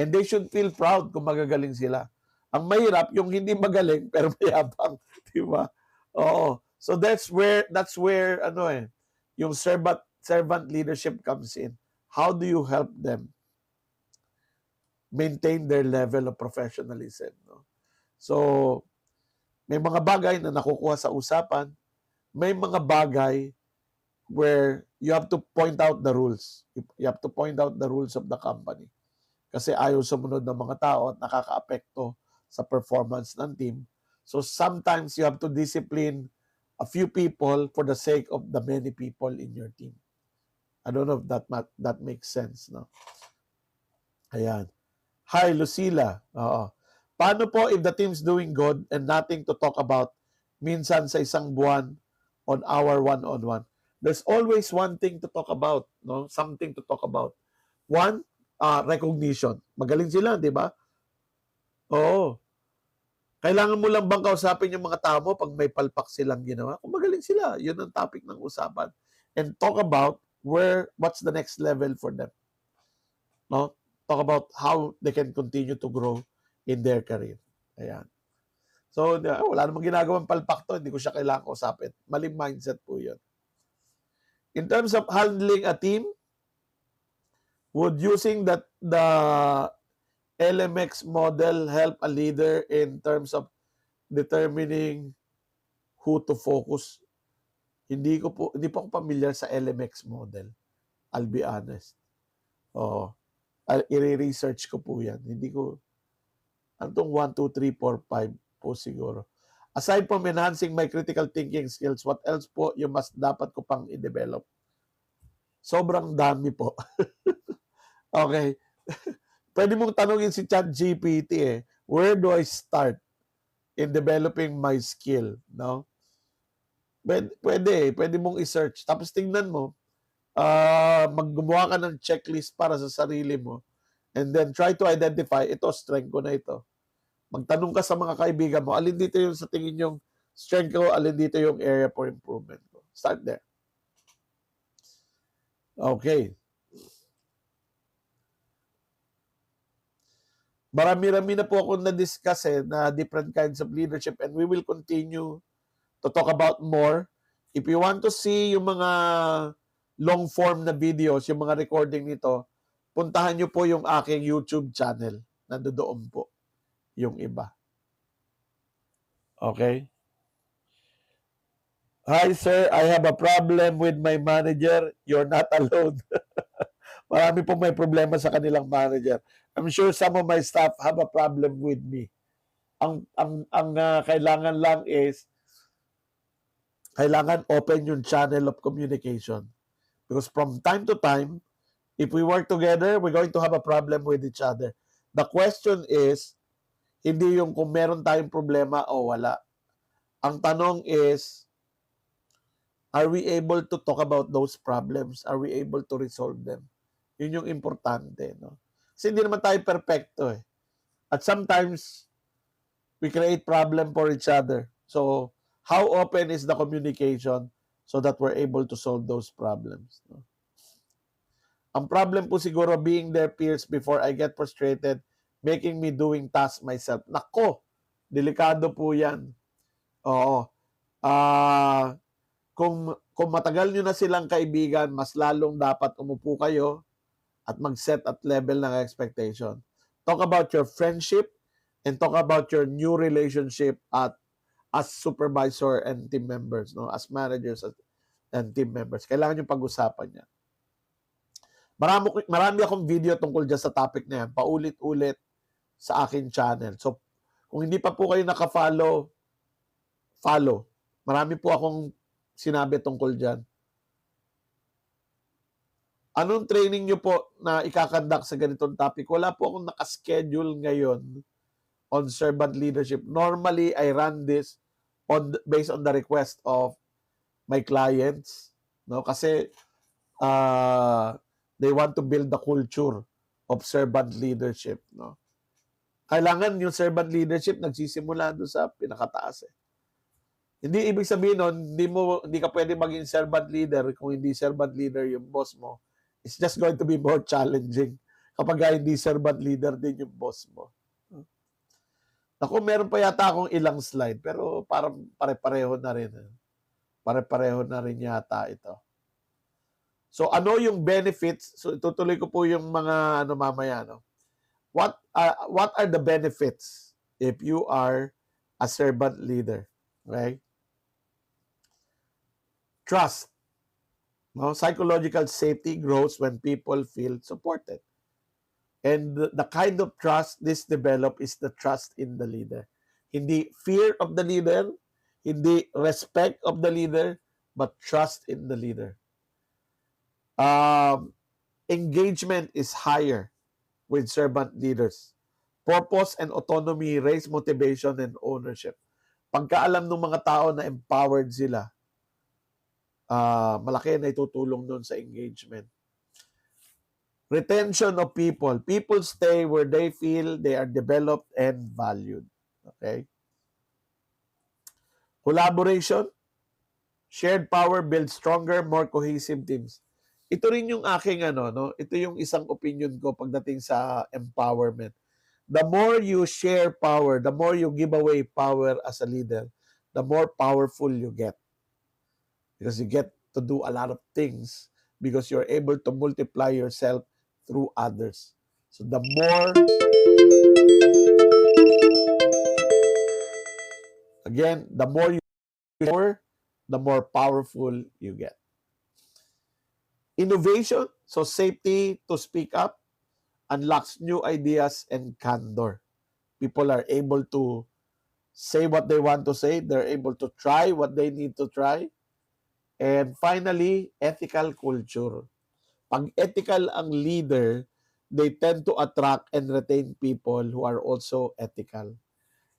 And they should feel proud kung magagaling sila. Ang mahirap, yung hindi magaling pero mayabang. Di ba? Oo. So that's where yung servant leadership comes in. How do you help them maintain their level of professionalism, no? So may mga bagay na nakukuha sa usapan, may mga bagay where you have to point out the rules. You have to point out the rules of the company. Kasi ayaw sumunod ng mga tao at nakakaapekto sa performance ng team. So sometimes you have to discipline a few people for the sake of the many people in your team. I don't know if that makes sense, no? Ayan. Hi, Lucila. Oo. Paano po if the team's doing good and nothing to talk about minsan sa isang buwan on our one-on-one? There's always one thing to talk about, no? Something to talk about. One, recognition. Magaling sila, di ba? Oo. Kailangan mo lang bang kausapin yung mga tao mo pag may palpak silang ginawa? Kung magaling sila, yun ang topic ng usapan. And talk about what's the next level for them. No? Talk about how they can continue to grow in their career. Ayan. So, wala namang ginagawang palpak to, hindi ko siya kailangan kausapin. Maling mindset po yun. In terms of handling a team, would using the LMX model help a leader in terms of determining who to focus? Hindi po ako familiar sa LMX model. I'll be honest. I-research ko po yan. Hindi ko, antong 1, 2, 3, 4, 5 po siguro. Aside from enhancing my critical thinking skills, what else po yung mas dapat ko pang i-develop? Sobrang dami po. Okay. Pwede mong tanungin si ChatGPT where do I start in developing my skill, no? Pwede mong i-search. Tapos tingnan mo, maggumawa ka ng checklist para sa sarili mo and then try to identify, ito, strength ko na ito. Magtanong ka sa mga kaibigan mo, alin dito yung sa tingin yung strength ko, alin dito yung area for improvement ko. Start there. Okay. Marami-rami na po ako na-discuss na different kinds of leadership and we will continue to talk about more. If you want to see yung mga long form na videos, yung mga recording nito, puntahan nyo po yung aking YouTube channel. Nandoon po yung iba. Okay? Hi sir, I have a problem with my manager. You're not alone. Marami pong may problema sa kanilang manager. I'm sure some of my staff have a problem with me. Ang kailangan lang is kailangan open yung channel of communication. Because from time to time, if we work together, we're going to have a problem with each other. The question is, hindi yung kung meron tayong problema o wala. Ang tanong is, are we able to talk about those problems? Are we able to resolve them? Yun yung importante, no? Kasi hindi naman tayo perfecto At sometimes, we create problem for each other. So, how open is the communication so that we're able to solve those problems, no? Ang problem po siguro, being their peers before I get frustrated, making me doing tasks myself. Nako, delikado po yan. Oo. Kung matagal nyo na silang kaibigan, mas lalong dapat umupo kayo at mag-set at level ng expectation. Talk about your friendship and talk about your new relationship as supervisor and team members, no? As managers and team members. Kailangan yung pag-usapan yan. Marami akong video tungkol dyan sa topic na yan, paulit-ulit sa aking channel. So, kung hindi pa po kayo naka-follow, follow. Marami po akong sinabi tungkol dyan. Anong training nyo po na ikakandak sa ganitong topic? Wala po akong nakaschedule ngayon on servant leadership. Normally, I run this based on the request of my clients. No? Kasi they want to build the culture of servant leadership. No? Kailangan yung servant leadership nagsisimula doon sa pinakataas. Hindi ibig sabihin nun, hindi ka pwede maging servant leader kung hindi servant leader yung boss mo. It's just going to be more challenging kapag hindi servant leader din yung boss mo. Ako, meron pa yata akong ilang slide, pero parang pare-pareho na rin. Pare-pareho na rin yata ito. So, ano yung benefits? So, itutuloy ko po yung mga mamaya. No? What are the benefits if you are a servant leader? Okay? Trust. No? Psychological safety grows when people feel supported. And the kind of trust this develop is the trust in the leader. Hindi fear of the leader, hindi respect of the leader, but trust in the leader. Engagement is higher with servant leaders. Purpose and autonomy raise motivation and ownership. Pagkaalam ng mga tao na empowered sila, malaki na itutulong doon sa engagement. Retention of people. People stay where they feel they are developed and valued. Okay? Collaboration. Shared power builds stronger, more cohesive teams. Ito rin yung aking ito yung isang opinion ko pagdating sa empowerment. The more you share power, the more you give away power as a leader, the more powerful you get. Because you get to do a lot of things because you're able to multiply yourself through others. So the more you power, the more powerful you get. Innovation, so safety to speak up, unlocks new ideas and candor. People are able to say what they want to say. They're able to try what they need to try. And finally, ethical culture. Pag ethical ang leader, they tend to attract and retain people who are also ethical.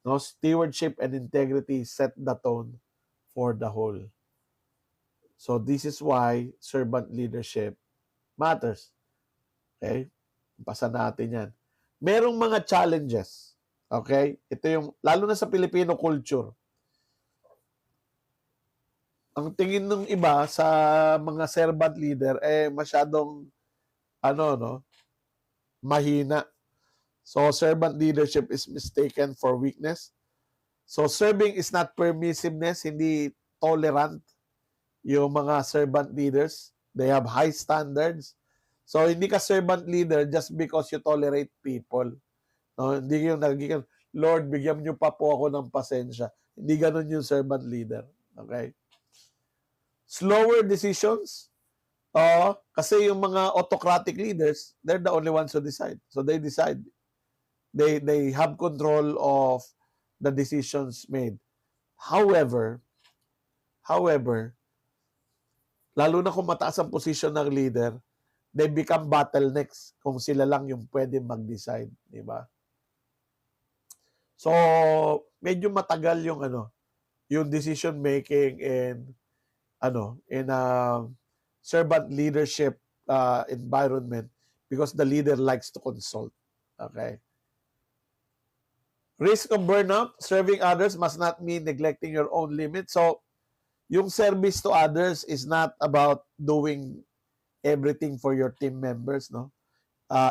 No, stewardship and integrity set the tone for the whole. So this is why servant leadership matters. Okay? Basa natin yan. Merong mga challenges. Okay? Ito yung, lalo na sa Filipino culture. Ang tingin ng iba sa mga servant leader, masyadong, mahina. So, servant leadership is mistaken for weakness. So, serving is not permissiveness, hindi tolerant yung mga servant leaders. They have high standards. So, hindi ka servant leader just because you tolerate people. No, hindi yung nagiging, Lord, bigyan niyo pa po ako ng pasensya. Hindi ganun yung servant leader. Okay? Slower decisions. Kasi yung mga autocratic leaders, they're the only ones who decide. So they decide. They have control of the decisions made. However, lalo na kung mataas ang posisyon ng leader, they become bottlenecks kung sila lang yung pwede mag-decide, di ba? So, medyo matagal yung decision making in a servant leadership environment because the leader likes to consult. Okay? Risk of burnout, serving others must not mean neglecting your own limits. So, yung service to others is not about doing everything for your team members, no?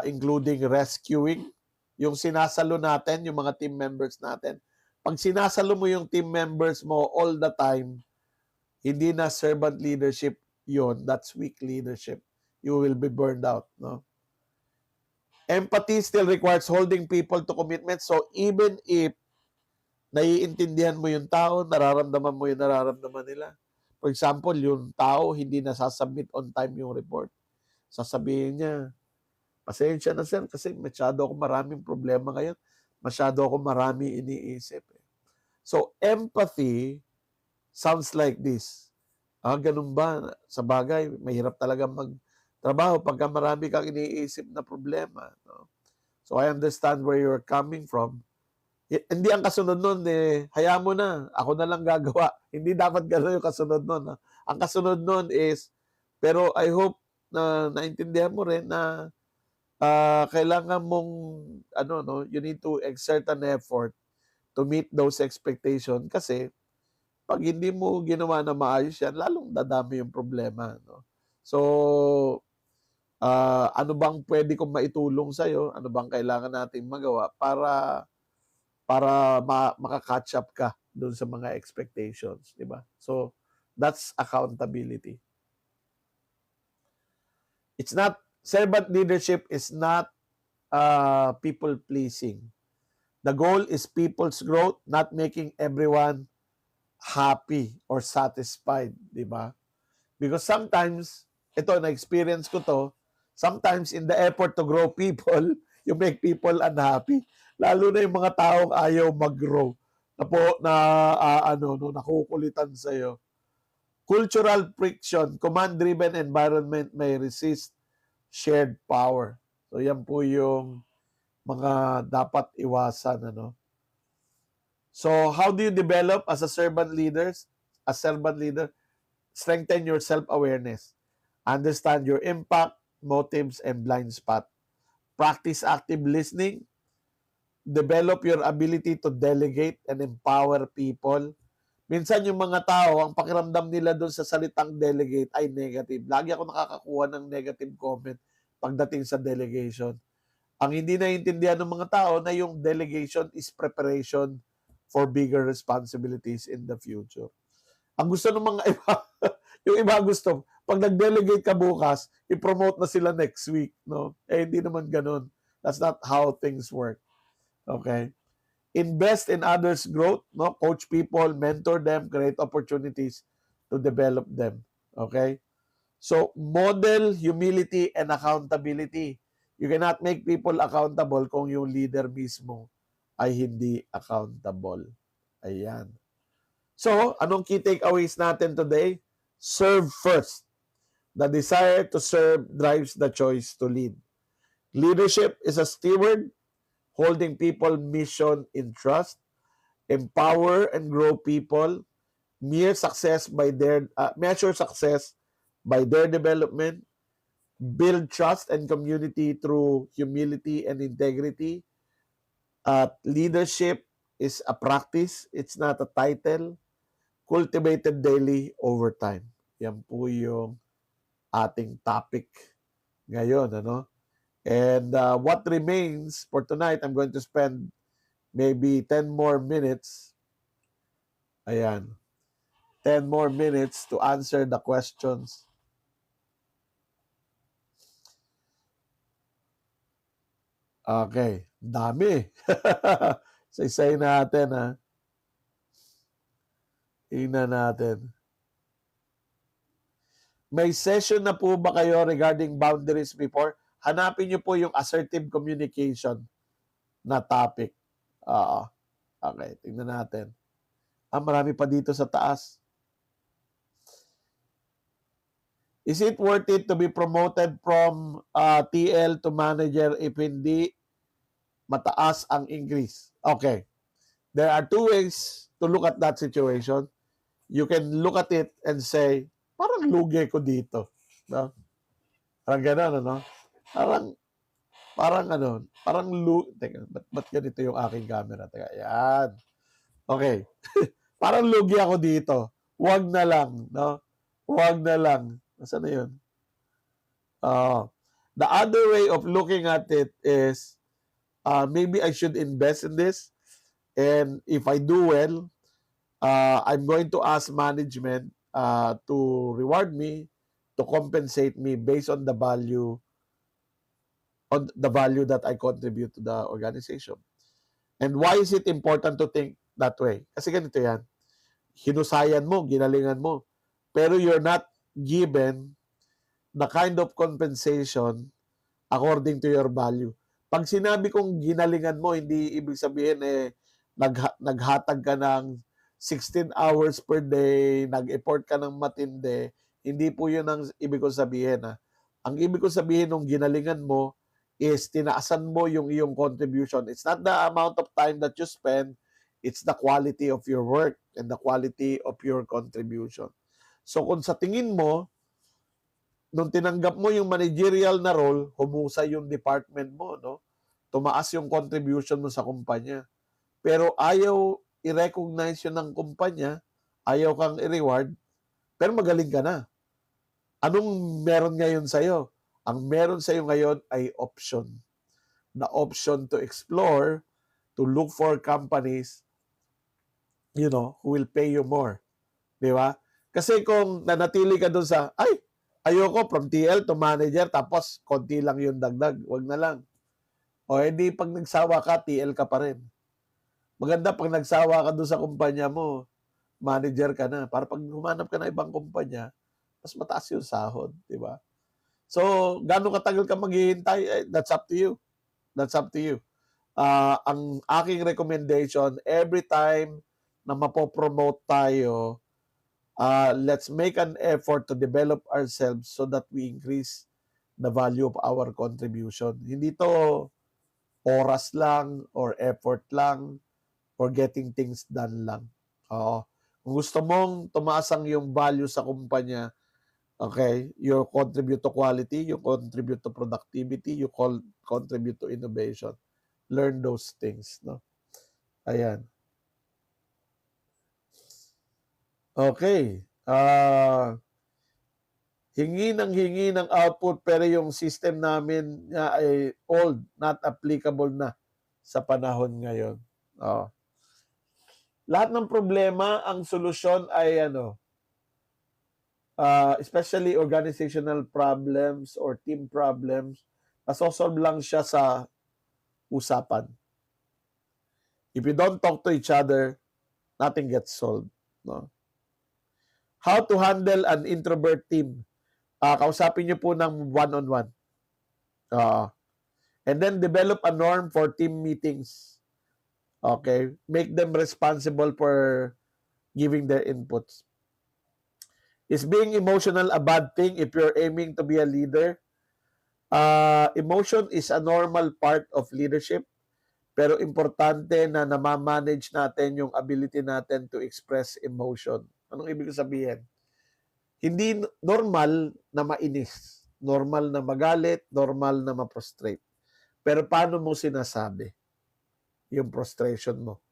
Including rescuing. Yung sinasalo natin, yung mga team members natin. Pag sinasalo mo yung team members mo all the time, hindi na servant leadership yun. That's weak leadership. You will be burned out, no? Empathy still requires holding people to commitment. So even if naiintindihan mo yung tao, nararamdaman mo yung nararamdaman nila. For example, yung tao hindi nasasubmit on time yung report. Sasabihin niya, pasensya na sir kasi masyado ako maraming problema ngayon. Masyado ako marami iniisip. So empathy sounds like this. Ganun ba? Sabagay mahirap talagang magtrabaho pagka marami kang iniisip na problema, 'no? So, I understand where you're coming from. Hindi ang kasunod nun, hayaan mo na, ako na lang gagawa. Hindi dapat gano'n yung kasunod nun, 'no? Ang kasunod nun is, pero I hope na naintindihan mo rin na, kailangan mong ano 'no, you need to exert an effort to meet those expectation kasi 'pag hindi mo ginawa na maayos yan, lalong dadami yung problema, no? So, ano bang puwede kong maitulong sa'yo? Ano bang kailangan nating magawa para maka-catch up ka dun sa mga expectations, 'di ba? So, that's accountability. It's not servant leadership is not, people pleasing. The goal is people's growth, not making everyone happy or satisfied, 'di ba? Because sometimes, ito na-experience ko 'to, sometimes in the effort to grow people, you make people unhappy. Lalo na yung mga taong ayaw mag-grow ano 'no, nakukulitan sa'yo. Cultural friction, command-driven environment may resist shared power. So yan po yung mga dapat iwasan, ano. So how do you develop as a servant leaders? As servant leader, strengthen your self-awareness. Understand your impact, motives, and blind spot. Practice active listening. Develop your ability to delegate and empower people. Minsan yung mga tao, ang pakiramdam nila doon sa salitang delegate ay negative. Lagi ako nakakakuha ng negative comment pagdating sa delegation. Ang hindi naiintindihan ng mga tao na yung delegation is preparation for bigger responsibilities in the future. Ang gusto ng mga iba, yung iba gusto, pag nag-delegate ka bukas, i-promote na sila next week, no? Hindi naman ganun. That's not how things work. Okay? Invest in others' growth, no? Coach people, mentor them, create opportunities to develop them. Okay? So, model humility and accountability. You cannot make people accountable kung yung leader mismo ay hindi accountable. Ayan. So, anong key takeaways natin today? Serve first. The desire to serve drives the choice to lead. Leadership is a steward, holding people mission in trust, empower and grow people, measure success by their development, build trust and community through humility and integrity. Leadership is a practice, it's not a title, cultivated daily over time. Yan po yung ating topic ngayon, ano? And what remains for tonight, I'm going to spend maybe 10 more minutes. Ayan. 10 more minutes to answer the questions. Okay. Dami. Say natin, ha. Tingnan natin. May session na po ba kayo regarding boundaries before? Hanapin niyo po yung assertive communication na topic. Okay, tingnan natin. Marami pa dito sa taas. Is it worth it to be promoted from TL to manager if hindi mataas ang increase? Okay. There are two ways to look at that situation. You can look at it and say, parang lugi ko dito. No? Parang gano'n, ano? Teka, ba't ganito yung aking camera? Teka, yan. Okay. Parang lugi ako dito. Huwag na lang, no? Huwag na lang. Nasaan na yun? The other way of looking at it is, maybe I should invest in this. And if I do well, I'm going to ask management to reward me, to compensate me based on the value that I contribute to the organization. And why is it important to think that way? Kasi ganito yan. Hinusayan mo, ginalingan mo, pero you're not given the kind of compensation according to your value. Pag sinabi kong ginalingan mo, hindi ibig sabihin naghatag ka ng 16 hours per day, nag-effort ka ng matindi, hindi po yun ang ibig ko sabihin. Ang ibig ko sabihin nung ginalingan mo is tinaasan mo yung iyong contribution. It's not the amount of time that you spend, it's the quality of your work and the quality of your contribution. So kung sa tingin mo, nung tinanggap mo yung managerial na role, humusay yung department mo, no? Tumaas yung contribution mo sa kumpanya. Pero ayaw i-recognize yun ng kumpanya, ayaw kang i-reward, pero magaling ka na. Anong meron ngayon sa'yo? Ang meron sa'yo ngayon ay option. The option to explore, to look for companies, who will pay you more. Di ba? Kasi kung nanatili ka doon sa, ayoko from TL to manager, tapos konti lang yung dagdag, wag na lang. O edi pag nagsawa ka, TL ka pa rin. Maganda pag nagsawa ka doon sa kumpanya mo, manager ka na. Para pag humanap ka na ibang kumpanya, mas mataas yung sahod, di ba? So, gano'ng katagal ka maghihintay? That's up to you. That's up to you. Ang aking recommendation, every time na mapopromote tayo, let's make an effort to develop ourselves so that we increase the value of our contribution. Hindi to oras lang or effort lang or getting things done lang. Kung gusto mong tumaas ang yung value sa kumpanya, okay, you contribute to quality, you contribute to productivity, you contribute to innovation. Learn those things, no? Ayan. Okay. Hingi ng output pero yung system namin nga ay old, not applicable na sa panahon ngayon. Lahat ng problema, ang solusyon ay especially organizational problems or team problems, nasosolve lang siya sa usapan. If you don't talk to each other, nothing gets solved. No? How to handle an introvert team? Kausapin niyo po ng one-on-one. And then develop a norm for team meetings. Okay? Make them responsible for giving their inputs. Is being emotional a bad thing if you're aiming to be a leader? Emotion is a normal part of leadership, pero importante na namamanage natin yung ability natin to express emotion. Anong ibig sabihin? Hindi normal na mainis, normal na magalit, normal na ma-frustrate. Pero paano mo sinasabi yung frustration mo?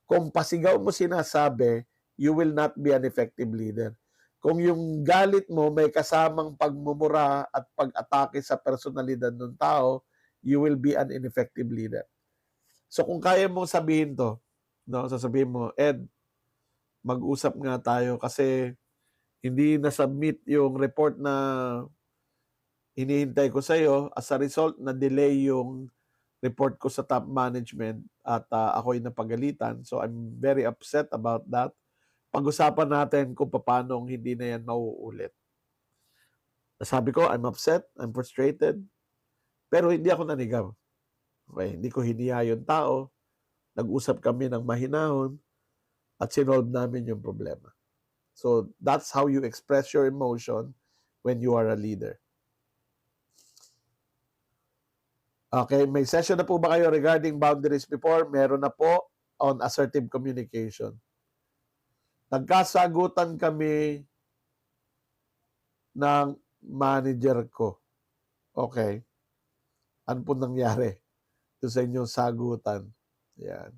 Kung pasigaw mo sinasabi, you will not be an effective leader. Kung yung galit mo may kasamang pagmumura at pag-atake sa personalidad ng tao, you will be an ineffective leader. So kung kaya mong sabihin to, no, sasabihin mo, Ed, mag-usap nga tayo kasi hindi na-submit yung report na hinihintay ko sa'yo. As a result, na-delay yung report ko sa top management at ako'y napagalitan. So I'm very upset about that. Pag-usapan natin kung paano hindi na yan mauulit. Sabi ko, I'm upset, I'm frustrated, pero hindi ako nanigaw. Okay, hindi ko hiniya yung tao. Nag-usap kami ng mahinahon at sinolve namin yung problema. So that's how you express your emotion when you are a leader. Okay, may session na po ba kayo regarding boundaries before? Meron na po on assertive communication. Nagkasagutan kami ng manager ko. Okay. Ano po nangyari? Ito sa inyong sagutan. Yan.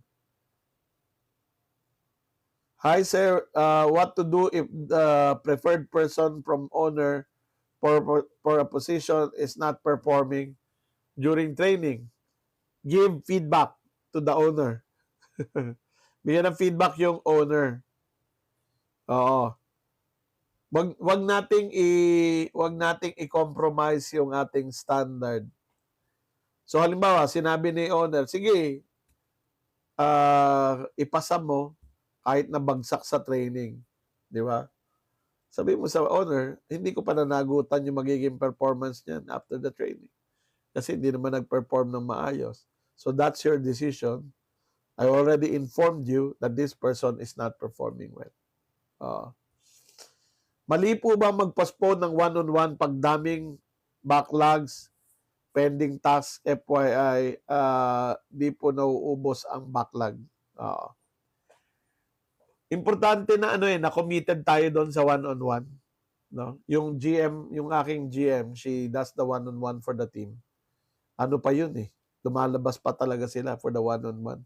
Hi sir, what to do if the preferred person from owner for a position is not performing during training? Give feedback to the owner. Bigyan ng feedback yung owner. Oo. Wag nating i-compromise yung ating standard. So halimbawa, sinabi ni owner, sige, ipasa mo kahit na bagsak sa training. Di ba? Sabi mo sa owner, hindi ko pa nanagutan yung magiging performance niyan after the training. Kasi hindi naman nag-perform ng maayos. So that's your decision. I already informed you that this person is not performing well. Uh, Mali po ba mag-postpone ng one-on-one pag daming backlogs, pending task, FYI, di po nauubos ang backlog. Uh, Importante na na committed tayo doon sa one-on-one. No? Yung GM, yung aking GM, she does the one-on-one for the team. Ano pa yun eh. Lumalabas pa talaga sila for the one-on-one.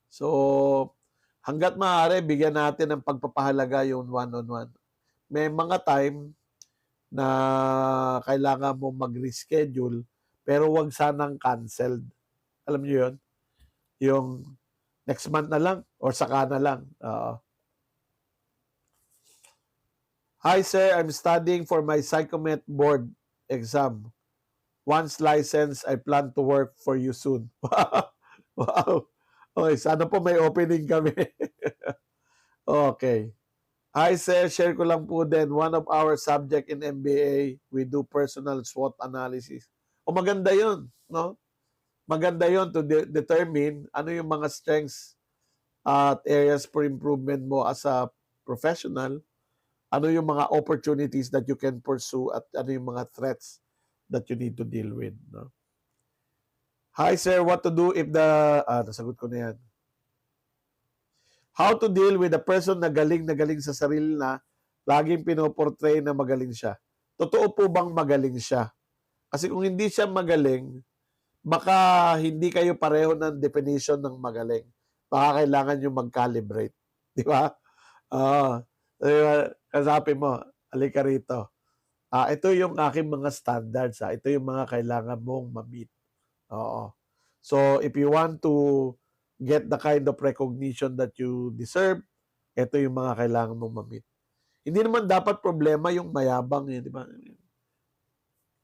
So, hanggat maaari, bigyan natin ng pagpapahalaga yung one-on-one. May mga time na kailangan mo mag-reschedule, pero wag sanang canceled. Alam niyo yun? Yung next month na lang or saka na lang. Hi sir, I'm studying for my psychomet board exam. Once licensed, I plan to work for you soon. Wow. Okay, sana po may opening kami. Okay. Hi sir, share ko lang po din. One of our subject in MBA, we do personal SWOT analysis. O maganda yun, no? Maganda yun to determine ano yung mga strengths at areas for improvement mo as a professional, ano yung mga opportunities that you can pursue at ano yung mga threats that you need to deal with. No? Hi sir, what to do if nasagot ko na yan. How to deal with a person na galing sa sarili na laging pinoportray na magaling siya. Totoo po bang magaling siya? Kasi kung hindi siya magaling, baka hindi kayo pareho ng definition ng magaling. Baka kailangan nyo mag-calibrate. Di ba? Kasapin mo, alika rito. Ito yung aking mga standards. Ito yung mga kailangan mong ma-meet. Oo. So, if you want to get the kind of recognition that you deserve, ito yung mga kailangan mong ma-meet. Hindi naman dapat problema yung mayabang. Di ba?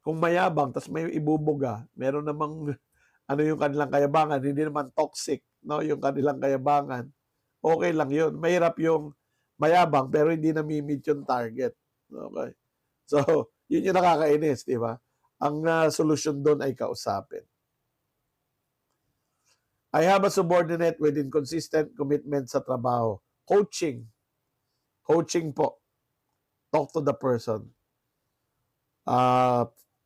Kung mayabang, tas may ibubuga, meron namang ano yung kanilang kayabangan, hindi naman toxic, no, yung kanilang kayabangan, okay lang yun. Mahirap yung mayabang pero hindi na-meet yung target. Okay? So, yun yung nakakainis, di ba? Ang solusyon doon ay kausapin. I have a subordinate with inconsistent commitment sa trabaho. Coaching. Coaching po. Talk to the person.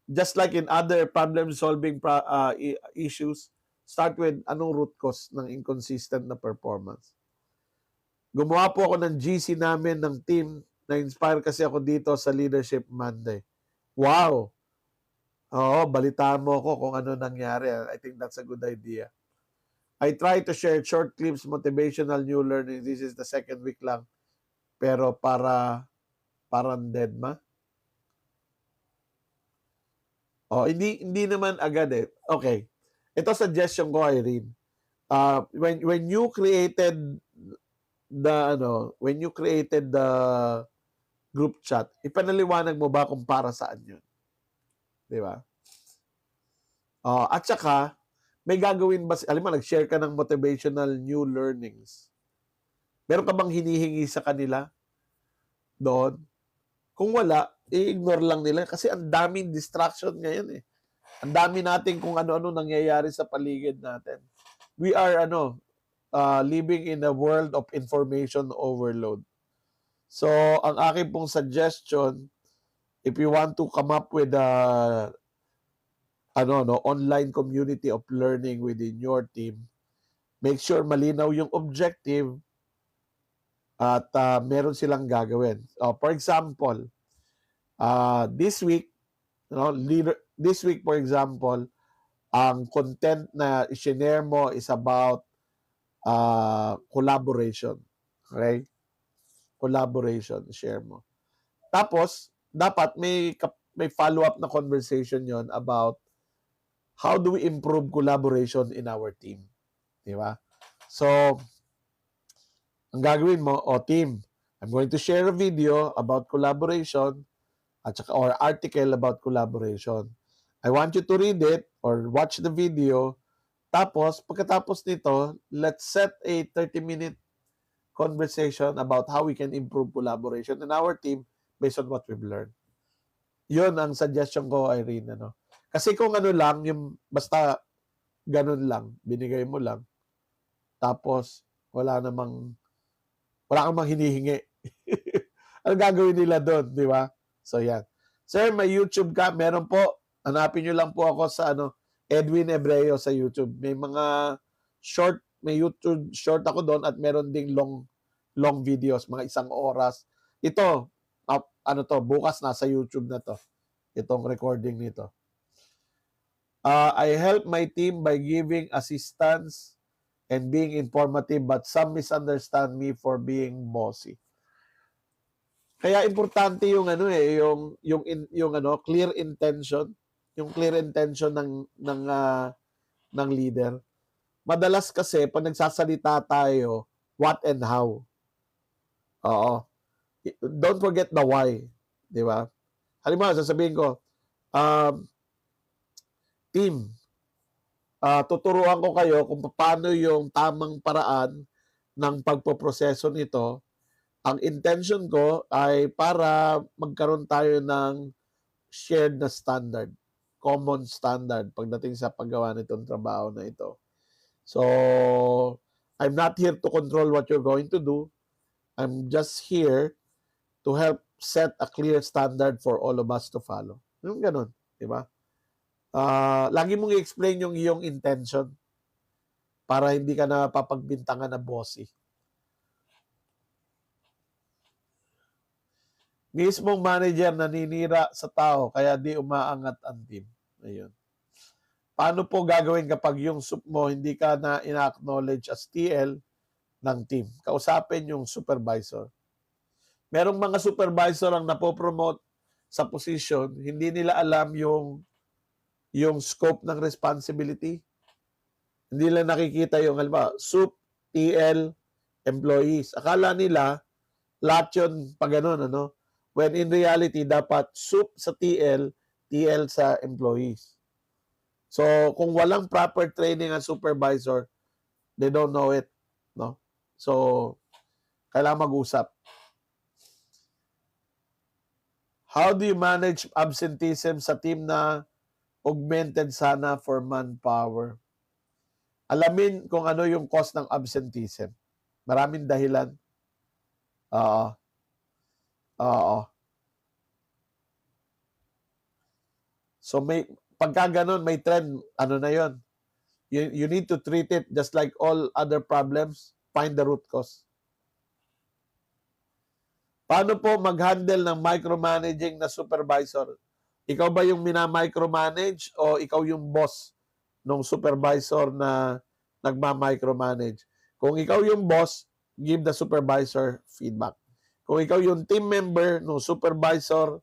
Just like in other problem-solving issues, start with anong root cause ng inconsistent na performance. Gumawa po ako ng GC namin ng team. Na-inspire kasi ako dito sa Leadership Monday. Wow! Oo, balitaan mo ako kung ano nangyari. I think that's a good idea. I try to share short clips, motivational new learning. This is the second week lang. Pero parang dead ma. Hindi naman agad eh. Okay. Ito suggestion ko, Irene. When you created the group chat, ipanaliwanag mo ba kung para saan 'yun? 'Di ba? At saka may gagawin ba, alam mo, nag-share ka ng motivational new learnings. Meron ka bang hinihingi sa kanila doon? Kung wala, i-ignore lang nila kasi ang daming distraction ngayon eh. Ang dami natin kung ano-ano nangyayari sa paligid natin. We are living in a world of information overload. So, ang akin pong suggestion, if you want to come up with online community of learning within your team, make sure malinaw yung objective at meron silang gagawin. For example, this week, for example, ang content na i-share mo is about collaboration. Okay? Collaboration, share mo. Tapos, dapat may follow-up na conversation yon about how do we improve collaboration in our team. Di ba? So, ang gagawin mo, team, I'm going to share a video about collaboration or article about collaboration. I want you to read it or watch the video. Tapos, pagkatapos nito, let's set a 30-minute conversation about how we can improve collaboration in our team based on what we've learned. Yun ang suggestion ko, Irene. Kasi kung ano lang, yung basta ganun lang, binigay mo lang. Tapos, wala kang mang hinihingi. Ano gagawin nila doon, di ba? So, yan. Sir, may YouTube ka? Meron po. Hanapin nyo lang po ako sa Edwin Ebreo sa YouTube. May mga short, may YouTube short ako doon at meron ding long videos, mga 1 oras. Ito, bukas nasa YouTube na to. Itong recording nito. I help my team by giving assistance and being informative, but some misunderstand me for being bossy. Kaya importante yung clear intention, ng leader. Madalas kasi pag nagsasalita tayo, what and how. Oo. Don't forget the why, di ba? Halimbawa, sasabihin ko, team, tuturuan ko kayo kung paano yung tamang paraan ng pagpoproseso nito. Ang intention ko ay para magkaroon tayo ng shared na standard, common standard pagdating sa paggawa nitong trabaho na ito. So, I'm not here to control what you're going to do. I'm just here to help set a clear standard for all of us to follow. Yung ganun, di ba? Lagi mong i-explain yung iyong intention para hindi ka na papagbintangan na bossy. Mismong manager naninira sa tao kaya di umaangat ang team. Ayun. Paano po gagawin kapag yung sup mo hindi ka na ina-acknowledge as TL ng team? Kausapin yung supervisor. Merong mga supervisor ang napopromote sa position, hindi nila alam yung scope ng responsibility. Hindi nila nakikita yung halimbawa, sup, TL, employees. Akala nila lahat yun pag ganun, when in reality, dapat sup sa TL, TL sa employees. So, kung walang proper training ang supervisor, they don't know it. No? So, kailangan mag-usap. How do you manage absenteeism sa team na augmented sana for manpower? Alamin kung ano yung cause ng absenteeism. Maraming dahilan. Oo. So pagka ganun, may trend, na yon. You need to treat it just like all other problems. Find the root cause. Paano po mag-handle ng micromanaging na supervisor? Ikaw ba yung mina-micromanage o ikaw yung boss ng supervisor na nagma-micromanage? Kung ikaw yung boss, give the supervisor feedback. Kung ikaw yung team member ng supervisor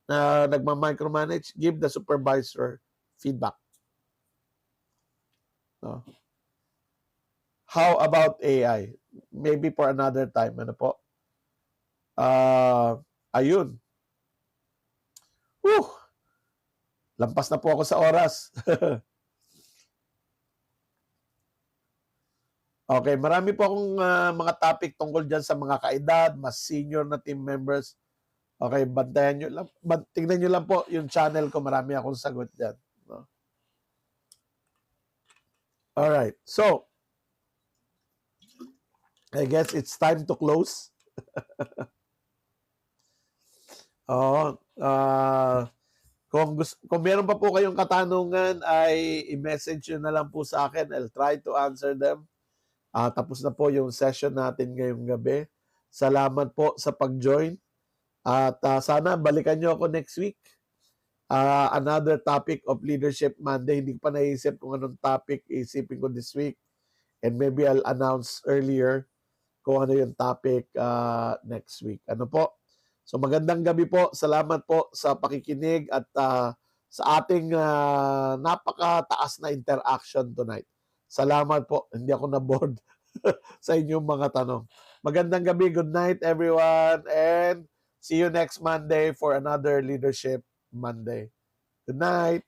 na nagma-micromanage, give the supervisor feedback. No? How about AI? Maybe for another time. Ano po? Ayun. Lampas na po ako sa oras. Okay, marami po akong mga topic tungkol dyan sa mga kaedad, mas senior na team members. Okay, bantayan nyo lang. Tingnan nyo lang po yung channel ko. Marami akong sagot dyan. No? Alright, so, I guess it's time to close. Kung meron pa po kayong katanungan, ay i-message nyo na lang po sa akin. I'll try to answer them. Tapos na po yung session natin ngayong gabi. Salamat po sa pag-join. At sana balikan nyo ako next week. Another topic of Leadership Monday. Hindi ko pa naisip kung anong topic isipin ko this week. And maybe I'll announce earlier kung ano yung topic next week. Ano po? So magandang gabi po. Salamat po sa pakikinig at sa ating napakataas na interaction tonight. Salamat po. Hindi ako na-bored sa inyong mga tanong. Magandang gabi. Good night, everyone. And see you next Monday for another Leadership Monday. Good night.